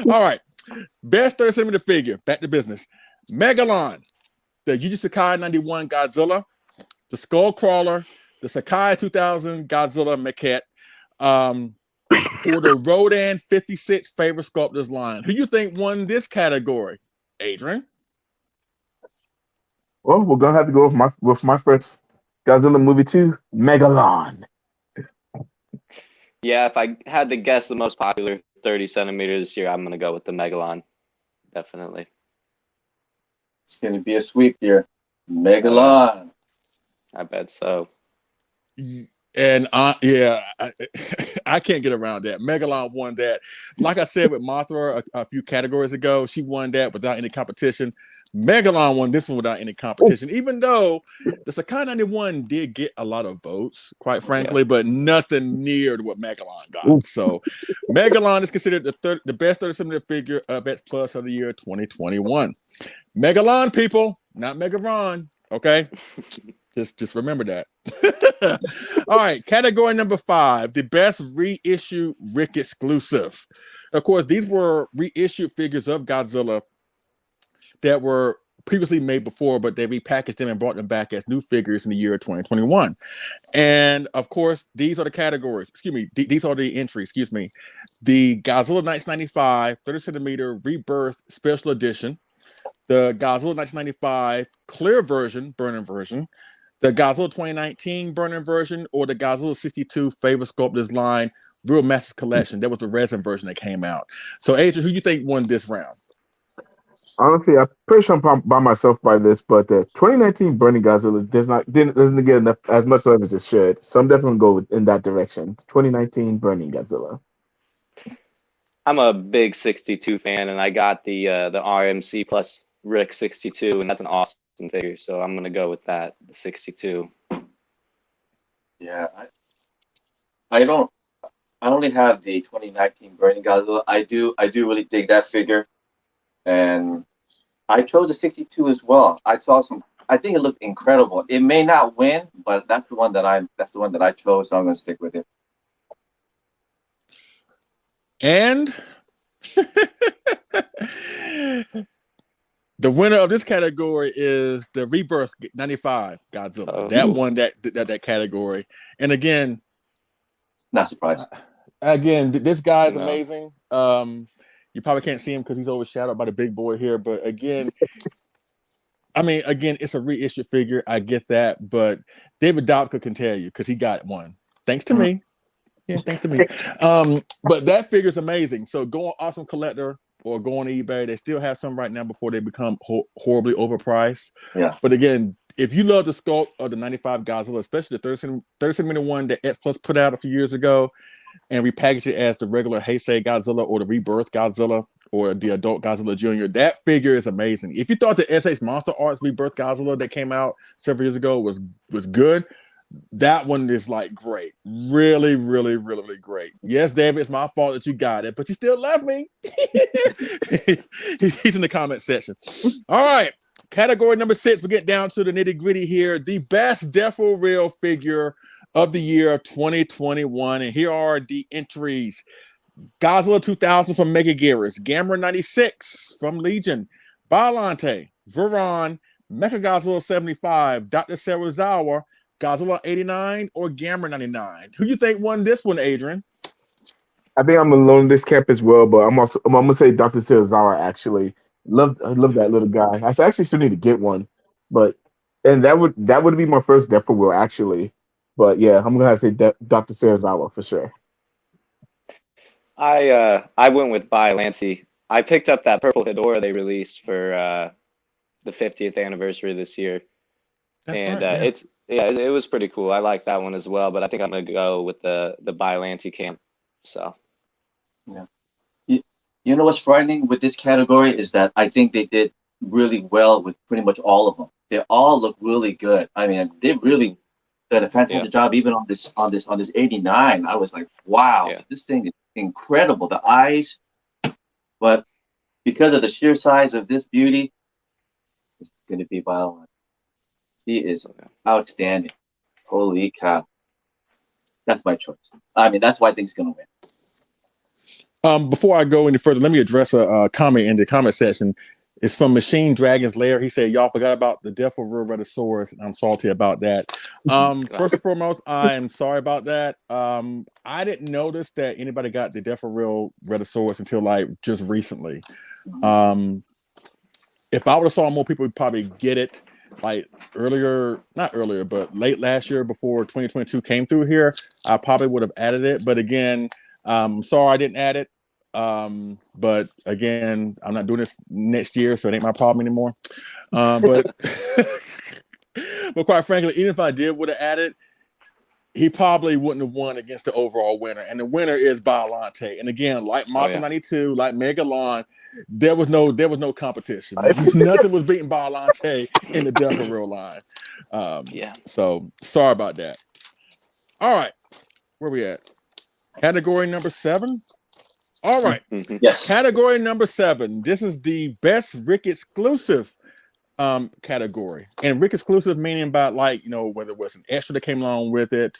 All right. Best 30 centimeter figure. Back to business. Megalon, the Yuji Sakai 91 Godzilla, the Skullcrawler, the Sakai 2000 Godzilla maquette, or the Rodan 56 favorite sculptors line. Who you think won this category, Adrian? Well, we're gonna have to go with my first Godzilla movie too, Megalon. Yeah, if I had to guess the most popular 30 centimeters this year, I'm gonna go with the Megalon. Definitely. It's gonna be a sweep here. Megalon. I bet so. And I can't get around that. Megalon won that. Like I said with Mothra a few categories ago, she won that without any competition. Megalon won this one without any competition, even though the Sakai 91 did get a lot of votes, quite frankly, but nothing near to what Megalon got. So Megalon is considered the best 30 centimeter figure of X Plus of the year 2021. Megalon, people, not Megaron, okay? Just remember that. All right, category number 5, the best reissue Rick exclusive. Of course, these were reissued figures of Godzilla that were previously made before, but they repackaged them and brought them back as new figures in the year 2021. And of course, these are the categories. Excuse me. These are the entries. Excuse me. The Godzilla 1995 30 centimeter Rebirth Special Edition, the Godzilla 1995 Clear version, burning version, the Godzilla 2019 burning version, or the Godzilla 62 Favorite Sculptors line Real Masters Collection. That was the resin version that came out. So, Adrian, who you think won this round? Honestly, I'm pretty sure I'm by myself by this, but the 2019 Burning Godzilla doesn't get enough as much love as it should. So I'm definitely going to go in that direction. 2019 Burning Godzilla. I'm a big 62 fan, and I got the RMC plus Rick 62, and that's an awesome figure. So I'm gonna go with that, the 62. Yeah, I don't. I only have the 2019 Burning Godzilla. I do really dig that figure, and I chose the 62 as well. I saw some. I think it looked incredible. It may not win, but that's the one that I chose. So I'm gonna stick with it. And the winner of this category is the Rebirth 95 Godzilla. That won that category. And again, not surprised. Again, this guy is amazing. You probably can't see him because he's overshadowed by the big boy here. But again, it's a reissued figure. I get that, but David Dobka can tell you because he got one thanks to me. Yeah, thanks to me. But that figure is amazing. So go on Awesome Collector or go on eBay. They still have some right now before they become horribly overpriced. Yeah. But again, if you love the sculpt of the 95 Godzilla, especially the 30 centimeter one that X Plus put out a few years ago, and repackage it as the regular Heisei Godzilla or the Rebirth Godzilla or the adult Godzilla Jr., that figure is amazing. If you thought the SH Monster Arts Rebirth Godzilla that came out several years ago was good, that one is like great. Really, really, really, really great. Yes, David, it's my fault that you got it, but you still love me. He's in the comment section. All right. Category number 6. We're getting down to the nitty-gritty here. The best Defo Real figure of the year 2021. And here are the entries. Godzilla 2000 from Mega Gearus, Gamera 96 from Legion, Biollante, Veron, Mechagodzilla 75, Dr. Serizawa, Godzilla 89, or Gamera 99. Who do you think won this one, Adrian? I think I'm alone in this camp as well, but I'm gonna say Dr. Serizawa actually. I love that little guy. I actually still need to get one, and that would be my first Death for Will actually. But yeah, I'm gonna have to say Dr. Serizawa for sure. I went with Biollante. I picked up that purple Hedorah they released for the 50th anniversary this year. That's it was pretty cool. I like that one as well, but I think I'm gonna go with the Biollante camp. So yeah. You know what's frightening with this category is that I think they did really well with pretty much all of them. They all look really good. I mean, they really did a fantastic job even on this 89. I was like, wow, this thing is incredible. The eyes, but because of the sheer size of this beauty, it's gonna be Biollante. He is outstanding. Holy cow. That's my choice. I mean, that's why I think he's gonna win. Before I go any further, let me address a comment in the comment section. It's from Machine Dragon's Lair. He said, y'all forgot about the Death of Real Rhedosaurus, and I'm salty about that. First and foremost, I am sorry about that. I didn't notice that anybody got the Death of Real Rhedosaurus until like just recently. If I would have saw more people would probably get it like not earlier, but late last year before 2022 came through here, I probably would have added it. But again, sorry I didn't add it. But again, I'm not doing this next year, so it ain't my problem anymore. But but quite frankly, even if I would have added, he probably wouldn't have won against the overall winner. And the winner is Biollante. And again, like Maka 92, like Megalon, there was no competition. Nothing was beating Biollante in the Death of Real line. So sorry about that. All right, where we at? Category number 7. All right. Yes. Category number 7. This is the best Rick exclusive category. And Rick exclusive meaning about like, whether it was an extra that came along with it,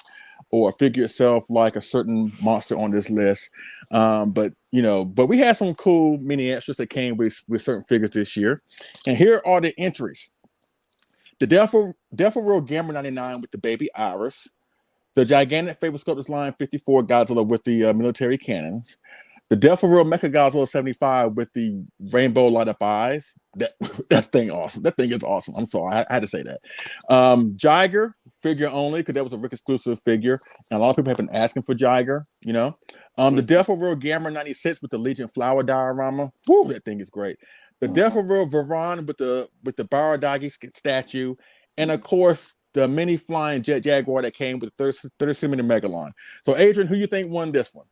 or a figure itself like a certain monster on this list. But we had some cool mini extras that came with certain figures this year. And here are the entries. The Death Row Gamma 99 with the baby Iris. The gigantic Favorite Sculptors line 54 Godzilla with the military cannons. The Death Row Mecha Godzilla 75 with the rainbow light up eyes. That thing awesome. That thing is awesome. I'm sorry, I had to say that. Jiger figure only because that was a Rick exclusive figure, and a lot of people have been asking for Jiger. The Death Row Gamma 96 with the Legion flower diorama. Woo, that thing is great. The Death Row Varan with the Baradagi statue, and of course the mini flying jet Jaguar that came with the 30 centimeter Megalon. So, Adrian, who you think won this one?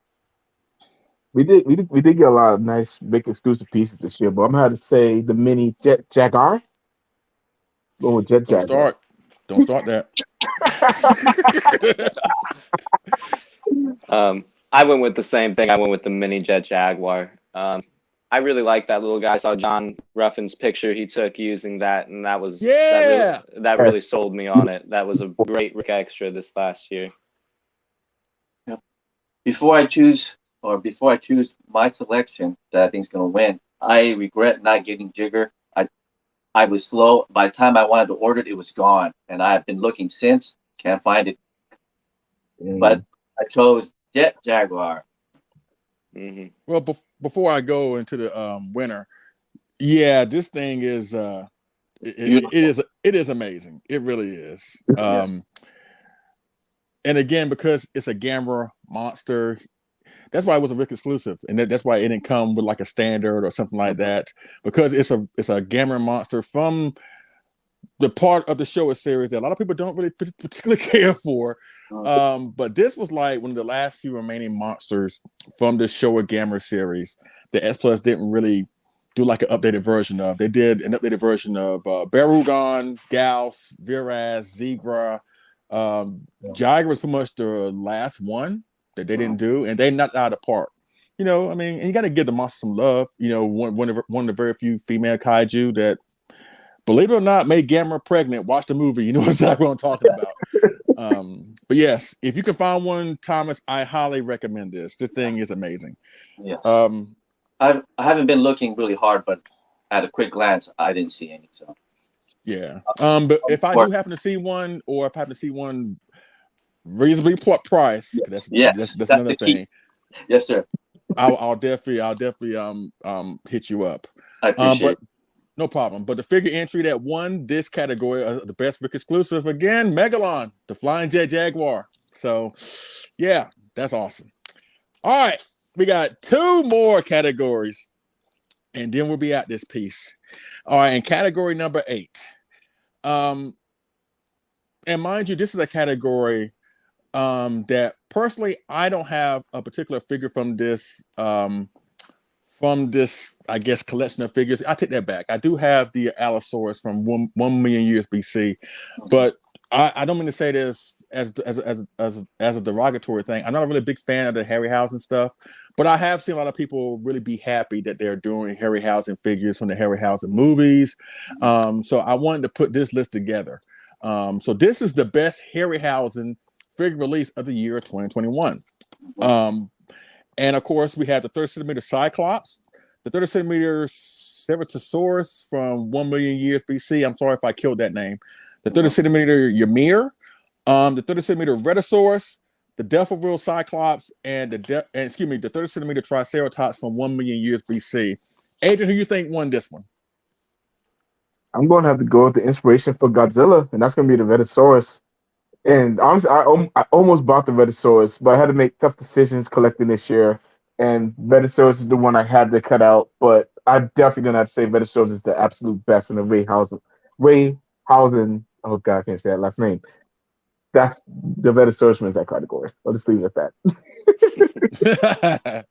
We did get a lot of nice big exclusive pieces this year, but I'm gonna have to say the mini jet Jaguar. Go with jet Jaguar. Don't start that. I went with the same thing. I went with the mini jet Jaguar. I really like that little guy. I saw John Ruffin's picture he took using that, and that was that really sold me on it. That was a great Rick extra this last year. Yep. Before I choose my selection that I think is going to win, I regret not getting Jigger. I was slow. By the time I wanted to order it, it was gone, and I've been looking since. Can't find it. But I chose Jet Jaguar. Mm-hmm. Well, before I go into the winner, this thing is it is amazing. It really is. And again, because it's a Gamma monster, that's why it was a Rick exclusive, and that's why it didn't come with like a standard or something like that, because it's a Gamma monster from the part of the Showa series that a lot of people don't really particularly care for. But this was like one of the last few remaining monsters from the Showa Gamma series that S Plus didn't really do like an updated version of. They did an updated version of Barugon, Gauss, Viraz, Zegra. Jiger was pretty much the last one that they didn't do, and they knocked out of the park. And you got to give the monster some love. One of the very few female kaiju that, believe it or not, made Gamma pregnant. Watch the movie, you know exactly what I'm talking about. But yes, if you can find one, Thomas, I highly recommend this. This thing is amazing. Yes. I haven't been looking really hard, but at a quick glance, I didn't see any. So. Yeah. But if I do happen to see one, or if I happen to see one reasonably priced, that's another thing. Yes, sir. I'll definitely hit you up. I appreciate it. No problem. But the figure entry that won this category, the best Rick exclusive, again, Megalon, the Flying Jet Jaguar. So, yeah, that's awesome. All right, we got 2 more categories, and then we'll be at this piece. All right, in category number 8. And mind you, this is a category that personally I don't have a particular figure from this I guess collection of figures. I take that back. I do have the Allosaurus from 1 million years BC, but I don't mean to say this as a derogatory thing. I'm not a really big fan of the Harryhausen stuff, but I have seen a lot of people really be happy that they're doing Harryhausen figures from the Harryhausen movies. So I wanted to put this list together. So this is the best Harryhausen figure release of the year 2021. And of course, we had the 30 centimeter Cyclops, the 30 centimeter Ceratosaurus from 1 million years BC. I'm sorry if I killed that name. The 30 centimeter Ymir, the 30 centimeter Rhedosaurus, the Death-of-Real Cyclops, and the 30 centimeter Triceratops from 1 million years BC. Adrian, who you think won this one? I'm going to have to go with the inspiration for Godzilla, and that's going to be the Rhedosaurus. And honestly, I almost bought the Rhedosaurus, but I had to make tough decisions collecting this year. And Rhedosaurus is the one I had to cut out. But I'm definitely going to have to say Rhedosaurus is the absolute best in the Rayhausen. Oh, God, I can't say that last name. That's the Rhedosaurus wins that category. I'll just leave it at that.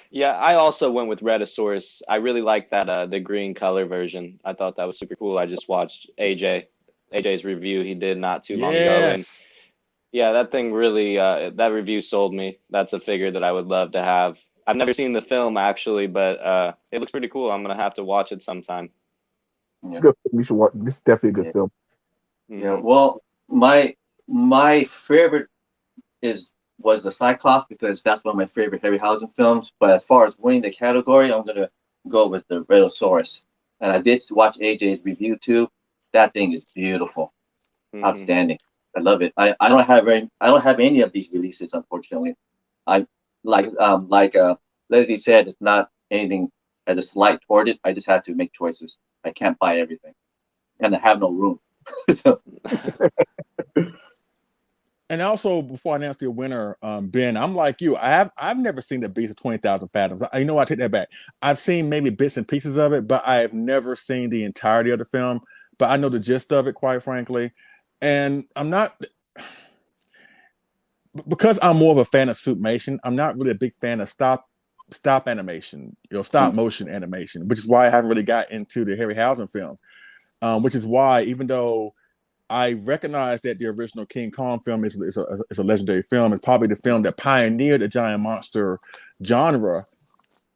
Yeah, I also went with Rhedosaurus. I really like that the green color version. I thought that was super cool. I just watched AJ's review he did not too long ago, and yeah, that thing really that review sold me. That's a figure that I would love to have. I've never seen the film actually, but it looks pretty cool. I'm gonna have to watch it sometime. Yeah. Good. You should watch. This is definitely a good film. Yeah. Well, my favorite was the Cyclops because that's one of my favorite Harryhausen films. But as far as winning the category, I'm gonna go with the Redosaurus. And I did watch AJ's review too. That thing is beautiful, outstanding. I love it. I don't have any of these releases, unfortunately. I like Leslie said, it's not anything as a slight toward it. I just have to make choices. I can't buy everything, and I have no room. So. And also, before I announce the winner, Ben, I'm like you. I've never seen the Beast of 20,000 Fathoms. I take that back. I've seen maybe bits and pieces of it, but I have never seen the entirety of the film. But I know the gist of it, quite frankly. And I'm not, because I'm more of a fan of Suitmation, I'm not really a big fan of stop animation, stop motion animation, which is why I haven't really got into the Harryhausen film. Which is why, even though I recognize that the original King Kong film is a legendary film. It's probably the film that pioneered the giant monster genre.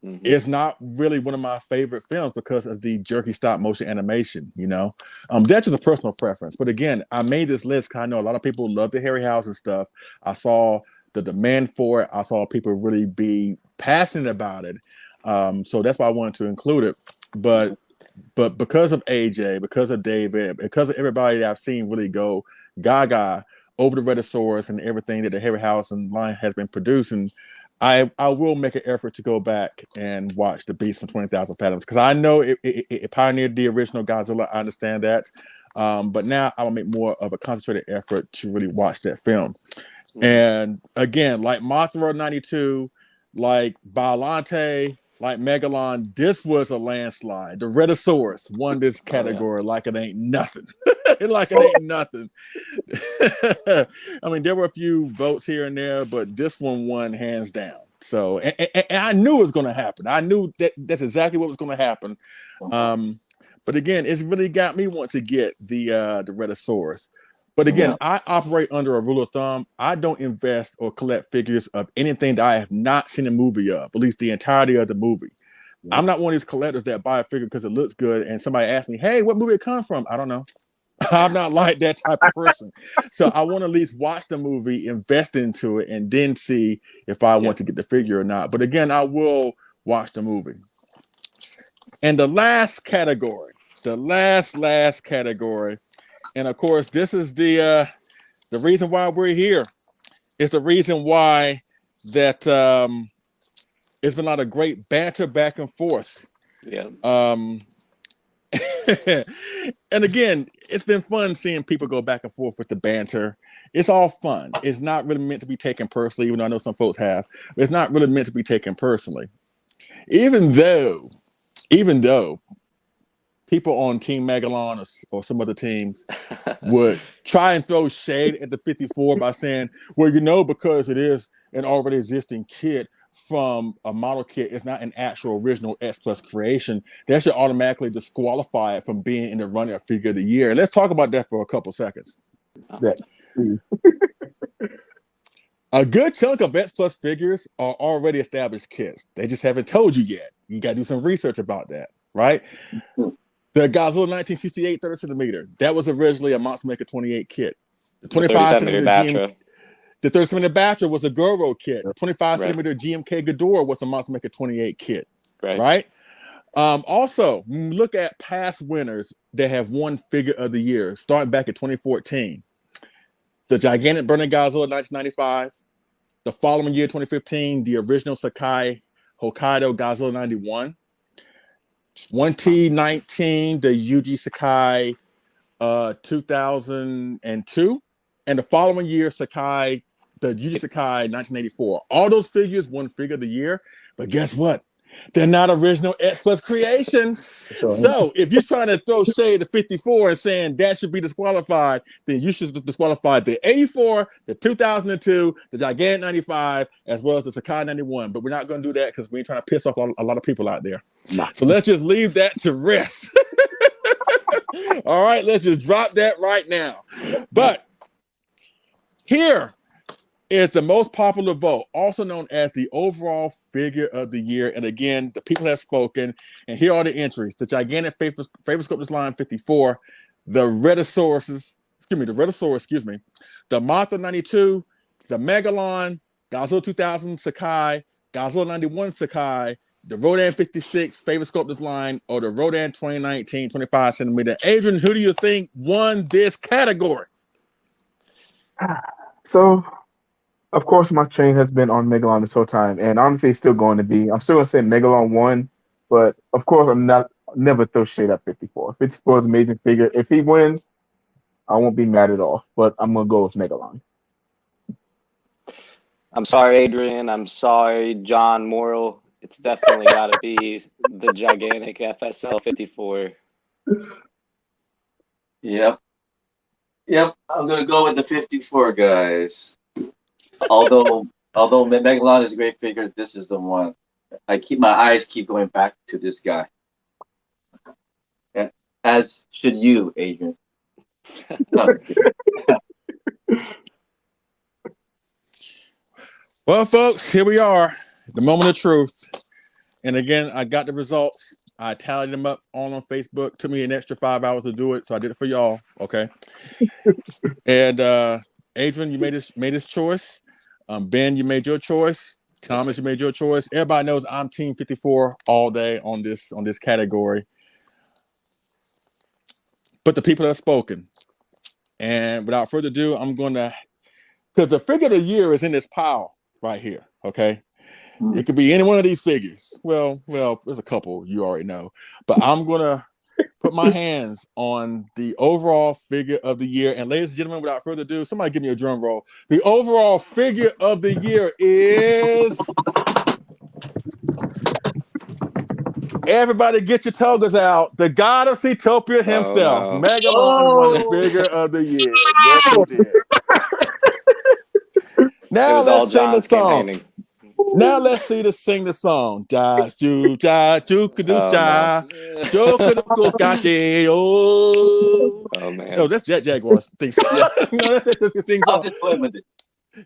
It's not really one of my favorite films because of the jerky stop motion animation. That's just a personal preference. But again, I made this list because I know a lot of people love the Harryhausen stuff. I saw the demand for it. I saw people really be passionate about it. So that's why I wanted to include it. But because of AJ, because of David, because of everybody that I've seen really go gaga over the Redosaurus and everything that the Harryhausen line has been producing, I will make an effort to go back and watch The Beast from 20,000 Fathoms because I know it pioneered the original Godzilla. I understand that. But now I will make more of a concentrated effort to really watch that film. And again, like Mothra 92, like Biollante, like Megalon, this was a landslide. The Redosaurus won this category like it ain't nothing. Like it ain't nothing. I mean, there were a few votes here and there, but this one won hands down. So, and I knew it was going to happen. I knew that's exactly what was going to happen. But again, it's really got me wanting to get the Redosaurus. But again, I operate under a rule of thumb. I don't invest or collect figures of anything that I have not seen a movie of, at least the entirety of the movie. I'm not one of these collectors that buy a figure because it looks good and somebody asks me, hey, what movie it come from? I don't know. I'm not like that type of person. So I want to at least watch the movie, invest into it, and then see if I want to get the figure or not. But again, I will watch the movie. And the last category, last category, and of course, this is the reason why we're here. It's the reason why that it's been a lot of great banter back and forth. Yeah. And again, it's been fun seeing people go back and forth with the banter. It's all fun. It's not really meant to be taken personally, even though I know some folks have. But it's not really meant to be taken personally. Even though people on Team Megalon or some other teams would try and throw shade at the 54 by saying, well, because it is an already existing kit from a model kit, it's not an actual original X Plus creation, that should automatically disqualify it from being in the running of Figure of the Year. And let's talk about that for a couple seconds. A good chunk of X Plus figures are already established kits. They just haven't told you yet. You got to do some research about that, right? The Godzilla 1968 30 centimeter, that was originally a Monster Maker 28 kit. The 25 centimeter Batra. The 30 centimeter Batra was a Goro kit. The 25 centimeter GMK Ghidorah was a Monster Maker 28 kit. Right? Also, look at past winners that have won Figure of the Year, starting back in 2014. The gigantic Burning Godzilla 1995. The following year, 2015, the original Sakai Hokkaido Godzilla 91. 2019, the Yuji Sakai 2002, and the following year, the Yuji Sakai 1984. All those figures won Figure of the Year, but guess what? They're not original X Plus creations. So if you're trying to throw shade to 54 and saying that should be disqualified, then you should disqualify the 84, the 2002, the Gigantic 95, as well as the Sakai 91. But we're not going to do that because we ain't trying to piss off a lot of people out there. So let's just leave that to rest. All right, let's just drop that right now. But here is the most popular vote, also known as the overall Figure of the Year. And again, the people have spoken, and here are the entries. The gigantic favorite sculptors line 54, the Redosaurus, the Mothra 92, the Megalon, Godzilla 2000 Sakai, Godzilla 91 Sakai, the Rodan 56 Favorite Sculptors line, or the Rodan 2019 25 centimeter. Adrian, who do you think won this category? So, of course, my train has been on Megalon this whole time, and honestly, it's still going to be. I'm still going to say Megalon won, but of course, I'm not never throw shade at 54. 54 is an amazing figure. If he wins, I won't be mad at all, but I'm going to go with Megalon. I'm sorry, Adrian. I'm sorry, John Morrill. It's definitely got to be the gigantic FSL 54. Yep. I'm gonna go with the 54, guys. Although Megalon is a great figure, this is the one. My eyes keep going back to this guy. Yeah, as should you, Adrian. Well, folks, here we are, the moment of truth. And again, I got the results. I tallied them up all on Facebook. Took me an extra 5 hours to do it, so I did it for y'all. Okay. And Adrian, you made this choice. Ben, you made your choice. Thomas, you made your choice. Everybody knows I'm Team 54 all day on this category. But the people have spoken. And without further ado, I'm going to, because the figure of the year is in this pile right here. Okay. It could be any one of these figures. Well, there's a couple you already know, but I'm gonna put my hands on the overall figure of the year. And ladies and gentlemen, without further ado, somebody give me a drum roll. The overall figure of the year is. Everybody, get your togas out. The god of Seatopia himself, Megalon, won the figure of the year. Yes, he did. Now let's sing the song. Campaigning. Now let's see to sing the song. Oh, man. Oh, that's Jet Jaguar's thing. Yeah. No, that's the thing song. I'll just play with it.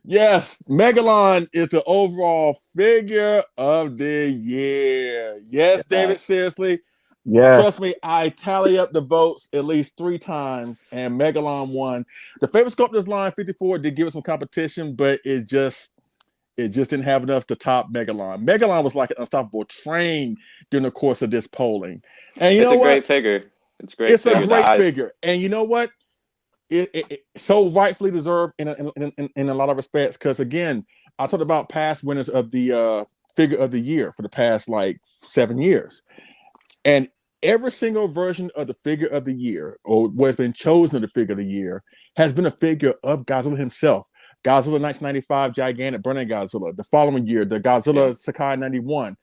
Yes, Megalon is the overall figure of the year. Yes, David, seriously. Yeah. Trust me, I tally up the votes at least 3 times, and Megalon won. The Favorite Sculptors line 54 did give us some competition, but it just didn't have enough to top Megalon. Megalon was like an unstoppable train during the course of this polling. And you know what? Great figure. It's great. It's a great figure. And you know what? It so rightfully deserved in a lot of respects, because again, I talked about past winners of the figure of the year for the past like 7 years, and every single version of the figure of the year, or what has been chosen of the figure of the year, has been a figure of Godzilla himself. Godzilla 1995 gigantic Burning Godzilla. The following year, the Godzilla Sakai 91.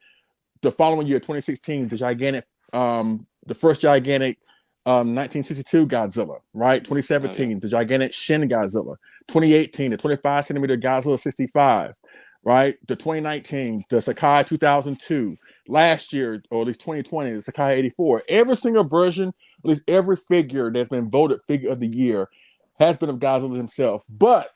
The following year, 2016, the gigantic, the first gigantic 1962 Godzilla, right? 2017, the gigantic Shin Godzilla. 2018, the 25 centimeter Godzilla 65, right? The 2019, the Sakai 2002. Last year, or at least 2020, the Sakai 84. Every single version, at least every figure that's been voted figure of the year has been of Godzilla himself. But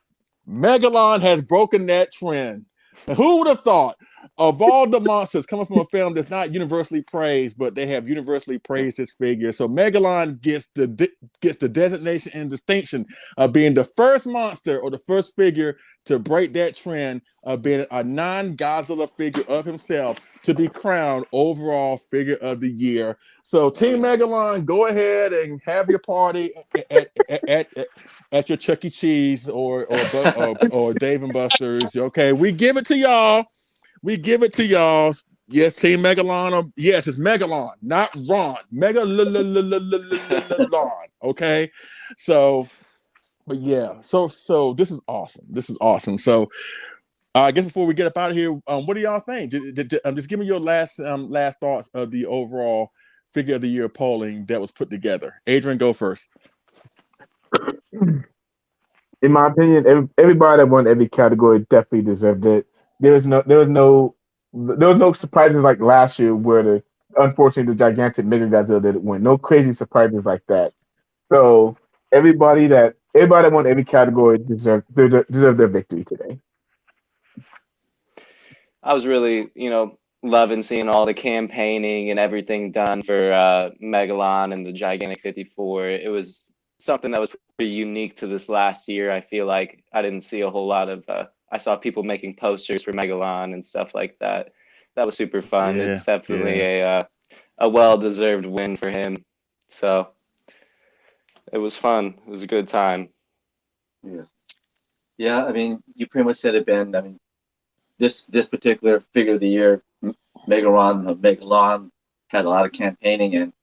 Megalon has broken that trend. And who would have thought, of all the monsters coming from a film that's not universally praised, but they have universally praised this figure? So Megalon gets the designation and distinction of being the first monster or the first figure to break that trend of being a non-Godzilla figure of himself to be crowned overall figure of the year. So Team Megalon, go ahead and have your party at your Chuck E. Cheese or Dave and Buster's. Okay, we give it to y'all. Yes, Team Megalon. Yes, it's Megalon, not Ron. Megalon. Okay, so, but yeah, so this is awesome. So, I guess before we get up out of here, what do y'all think? Just give me your last thoughts of the overall figure of the year polling that was put together. Adrian, go first. In my opinion, everybody that won every category definitely deserved it. There was no surprises like last year where unfortunately the gigantic Mega Godzilla didn't win. No crazy surprises like that. So everybody that won every category deserved their victory today. I was really, loving seeing all the campaigning and everything done for Megalon and the gigantic 54. It was something that was pretty unique to this last year. I feel like I didn't see a whole lot of I saw people making posters for Megalon and stuff like that. That was super fun. It's definitely a well-deserved win for him. So it was fun. It was a good time. Yeah. Yeah, I mean, you pretty much said it, Ben. I mean, this particular figure of the year, Megalon, had a lot of campaigning and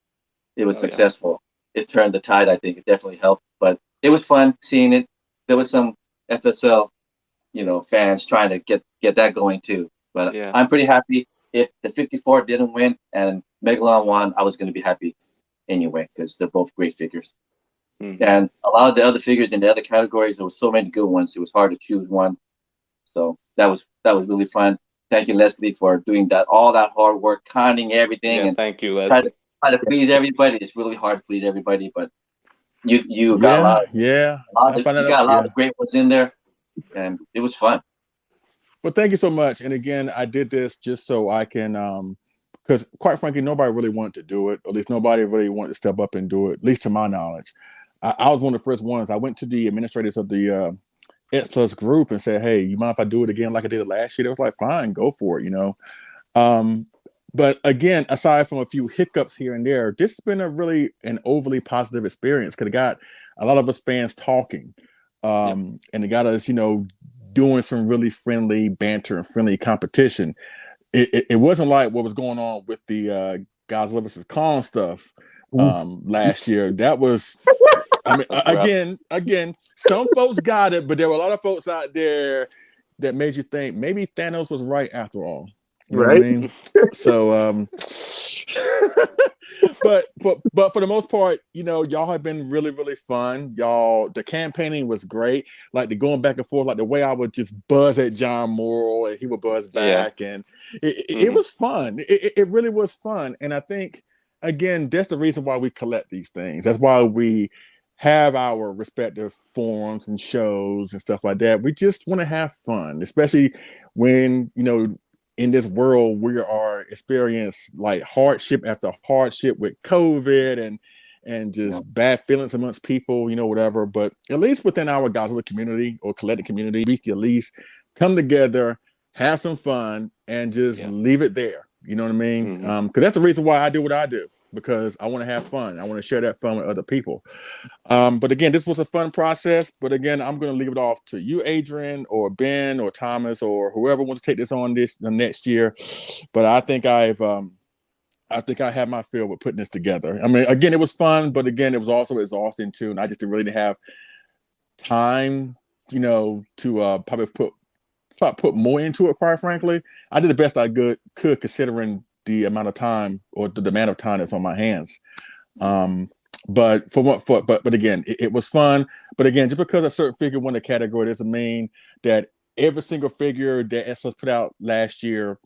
it was successful. It turned the tide, I think. It definitely helped. But it was fun seeing it. There was some FSL, fans trying to get that going too. But I'm pretty happy. If the 54 didn't win and Megalon won, I was going to be happy anyway because they're both great figures. And a lot of the other figures in the other categories, there were so many good ones. It was hard to choose one. So that was really fun. Thank you, Leslie, for doing all that hard work, counting everything. Yeah, and thank you, Leslie. Try to please everybody. It's really hard to please everybody, but you got a lot of great ones in there, and it was fun. Well, thank you so much. And again, I did this just so I can, because quite frankly, nobody really wanted to do it. Or at least nobody really wanted to step up and do it, at least to my knowledge. I was one of the first ones. I went to the administrators of the X Plus group and said, "Hey, you mind if I do it again like I did it last year?" They was like, "Fine, go for it," But again, aside from a few hiccups here and there, this has been an overly positive experience because it got a lot of us fans talking, and it got us, doing some really friendly banter and friendly competition. It wasn't like what was going on with the Godzilla vs. Kong stuff last year. That was, I mean, again, some folks got it, but there were a lot of folks out there that made you think maybe Thanos was right after all. You know what I mean? So, but for the most part, y'all have been really, really fun. The campaigning was great. Like the going back and forth, like the way I would just buzz at John Morrill and he would buzz back, and it was fun. It really was fun. And I think, again, that's the reason why we collect these things. That's why we have our respective forums and shows and stuff like that. We just want to have fun, especially when, in this world, we are experiencing like hardship after hardship with COVID and just bad feelings amongst people, whatever. But at least within our Godzilla community or collective community, we can at least come together, have some fun, and just leave it there. You know what I mean? Because that's the reason why I do what I do, because I want to have fun. I want to share that fun with other people. But again, this was a fun process. But again, I'm going to leave it off to you, Adrian, or Ben, or Thomas, or whoever wants to take this on the next year. But I think I have my fill with putting this together. I mean, again, it was fun, but again, it was also exhausting too. And I just really didn't have time, to probably put more into it. Quite frankly, I did the best I could considering the amount of time or the demand of time that's on my hands. But again, it was fun. But again, just because a certain figure won the category doesn't mean that every single figure that S Plus put out last year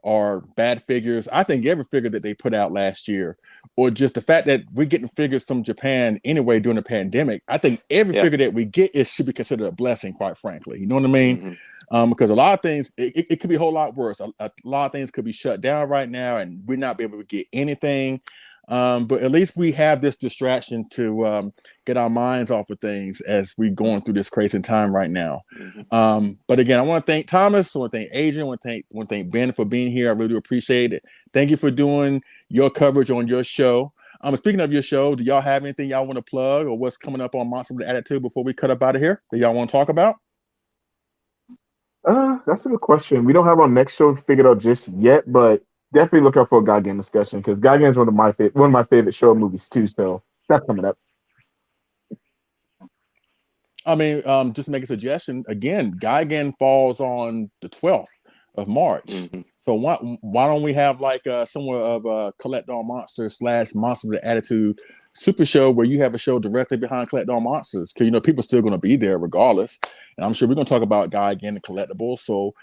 are bad figures. I think every figure that they put out last year, or just the fact that we're getting figures from Japan anyway during the pandemic, I think every figure that we get should be considered a blessing, quite frankly. You know what I mean? Because a lot of things, it could be a whole lot worse. A lot of things could be shut down right now and we're not be able to get anything. But at least we have this distraction to get our minds off of things as we're going through this crazy time right now. But again, I want to thank Thomas. I want to thank Adrian. I want to thank Ben for being here. I really do appreciate it. Thank you for doing your coverage on your show. Speaking of your show, do y'all have anything y'all want to plug or what's coming up on Monster with Attitude before we cut up out of here that y'all want to talk about? That's a good question. We don't have our next show figured out just yet, but definitely look out for a Gaigan discussion because Gaigan is one of my favorite show movies too. So that's coming up. I mean, just to make a suggestion again. Gaigan falls on the 12th of March. So why don't we have like somewhere of Collect All Monsters / Monster with Attitude super show where you have a show directly behind Collect All Monsters, because people are still going to be there regardless, and I'm sure we're going to talk about Gaigan and collectibles. So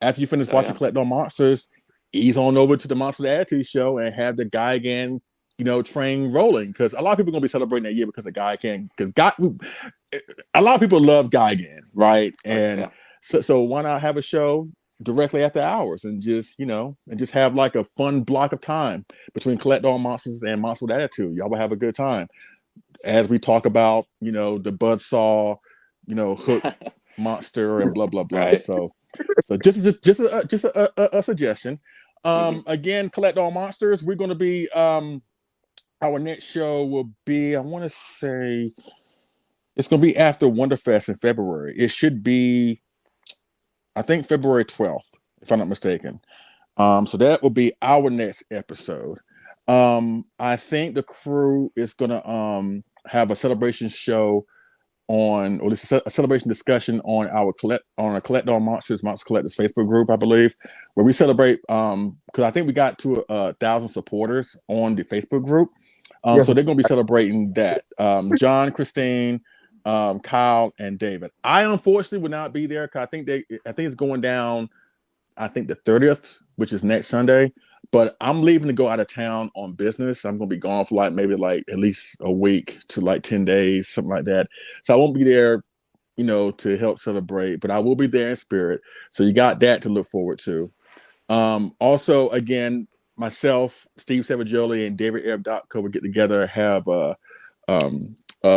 after you finish watching Collect All Monsters, ease on over to the Monster with Attitude show and have the Gaigan train rolling, because a lot of people are going to be celebrating that year because of Gaigan, because a lot of people love Gaigan, right? And so why not have a show directly after hours and just have like a fun block of time between Collect All Monsters and Monster with Attitude. Y'all will have a good time as we talk about the Buzzsaw, Hook monster and blah blah blah. Right. So just a suggestion. Again, collect all monsters. We're going to be our next show will be, I want to say, it's going to be after Wonderfest in February. It should be, I think, February 12th, if I'm not mistaken. So that will be our next episode. I think the crew is going to have a celebration show on, or at least a celebration discussion on our Collect All Monsters Collectors Facebook group, I believe, where we celebrate, because I think we got to 1,000 supporters on the Facebook group. So they're going to be celebrating that. John, Christine, Kyle, and David. I unfortunately will not be there because I think it's going down, I think the 30th, which is next Sunday. But I'm leaving to go out of town on business. I'm going to be gone for maybe at least a week to 10 days, something like that. So I won't be there, to help celebrate, but I will be there in spirit. So you got that to look forward to. Also, again, myself, Steve Savagoli, and David Arab.co will get together, have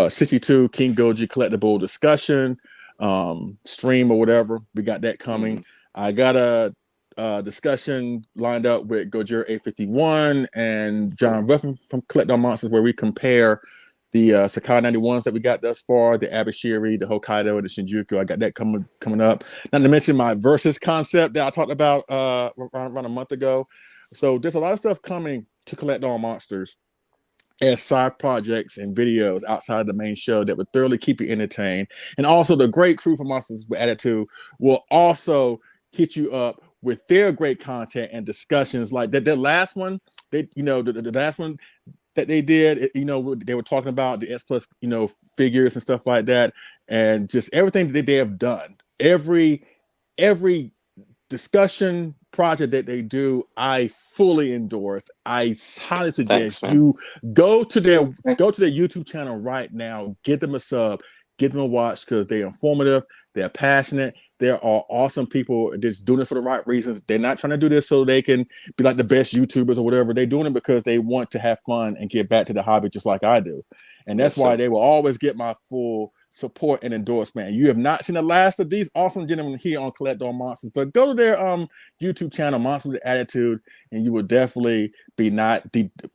62 King Goji collectible discussion, stream or whatever. We got that coming. I got a discussion lined up with Gojira 851 and John Ruffin from Collect All Monsters, where we compare the Sakai 91s that we got thus far, the Abashiri, the Hokkaido, and the Shinjuku. I got that coming up. Not to mention my Versus concept that I talked about around a month ago. So there's a lot of stuff coming to Collect All Monsters as side projects and videos outside the main show that would thoroughly keep you entertained. And also the great crew from Monsters with Attitude will also hit you up with their great content and discussions like that. That last one, the last one that they did, they were talking about the S Plus, figures and stuff like that, and just everything that they have done. Every discussion project that they do, I fully endorse. I highly suggest you go to their YouTube channel right now, get them a sub, get them a watch, because they're informative, they're passionate, they are awesome people just doing it for the right reasons. They're not trying to do this so they can be like the best YouTubers or whatever. They're doing it because they want to have fun and get back to the hobby just like I do. And that's why they will always get my full support and endorsement. And you have not seen the last of these awesome gentlemen here on Collect All Monsters, but go to their YouTube channel, Monsters with Attitude, and you will definitely be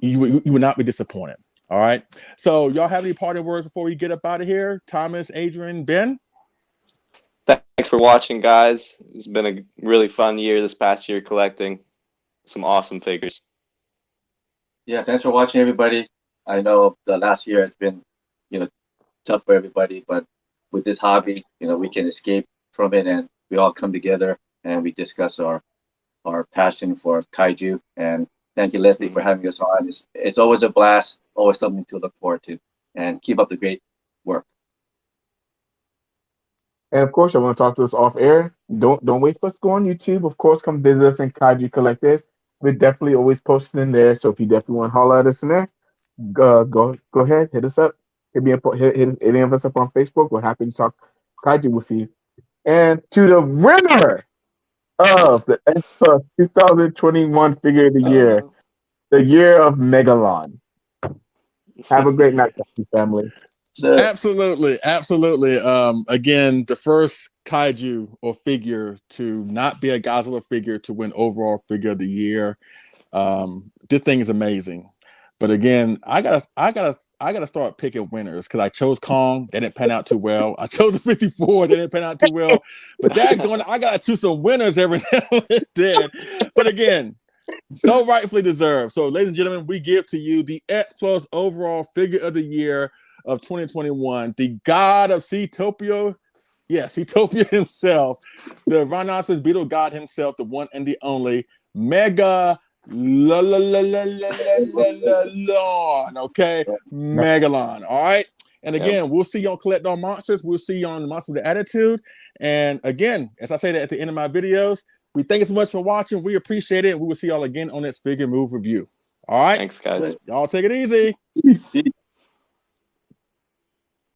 you will not be disappointed. All right. So y'all have any parting words before we get up out of here? Thomas, Adrian, Ben? Thanks for watching, guys. It's been a really fun year this past year collecting some awesome figures. Yeah, thanks for watching, everybody. I know the last year has been, tough for everybody, but with this hobby, we can escape from it, and we all come together and we discuss our passion for kaiju. And thank you, Leslie, for having us on. It's always a blast, always something to look forward to, and keep up the great work. And of course, I want to talk to us off air. Don't wait for us to go on YouTube. Of course, come visit us in Kaiju Collectors. We're definitely always posting in there. So if you definitely want to holler at us in there, go ahead, hit us up. Hit any of us up on Facebook. We're happy to talk Kaiju with you. And to the winner of the S Plus 2021 Figure of the Year, the year of Megalon. Have a great night, family. Absolutely. Again, the first kaiju or figure to not be a Godzilla figure to win overall Figure of the Year. This thing is amazing. But again, I gotta start picking winners, because I chose Kong, that didn't pan out too well. I chose the 54, that didn't pan out too well. But I gotta choose some winners every now and then. But again, so rightfully deserved. So, ladies and gentlemen, we give to you the X Plus overall Figure of the Year of 2021, the god of Seatopia, Seatopia himself, the rhinoceros beetle god himself, the one and the only Megalon. Okay, Megalon. All right. And again, we'll see you on Collect All Monsters. We'll see you on the Monster with Attitude. And again, as I say that at the end of my videos, we thank you so much for watching. We appreciate it. We will see y'all again on this Figure Move review. All right. Thanks, guys. Y'all take it easy. Peace.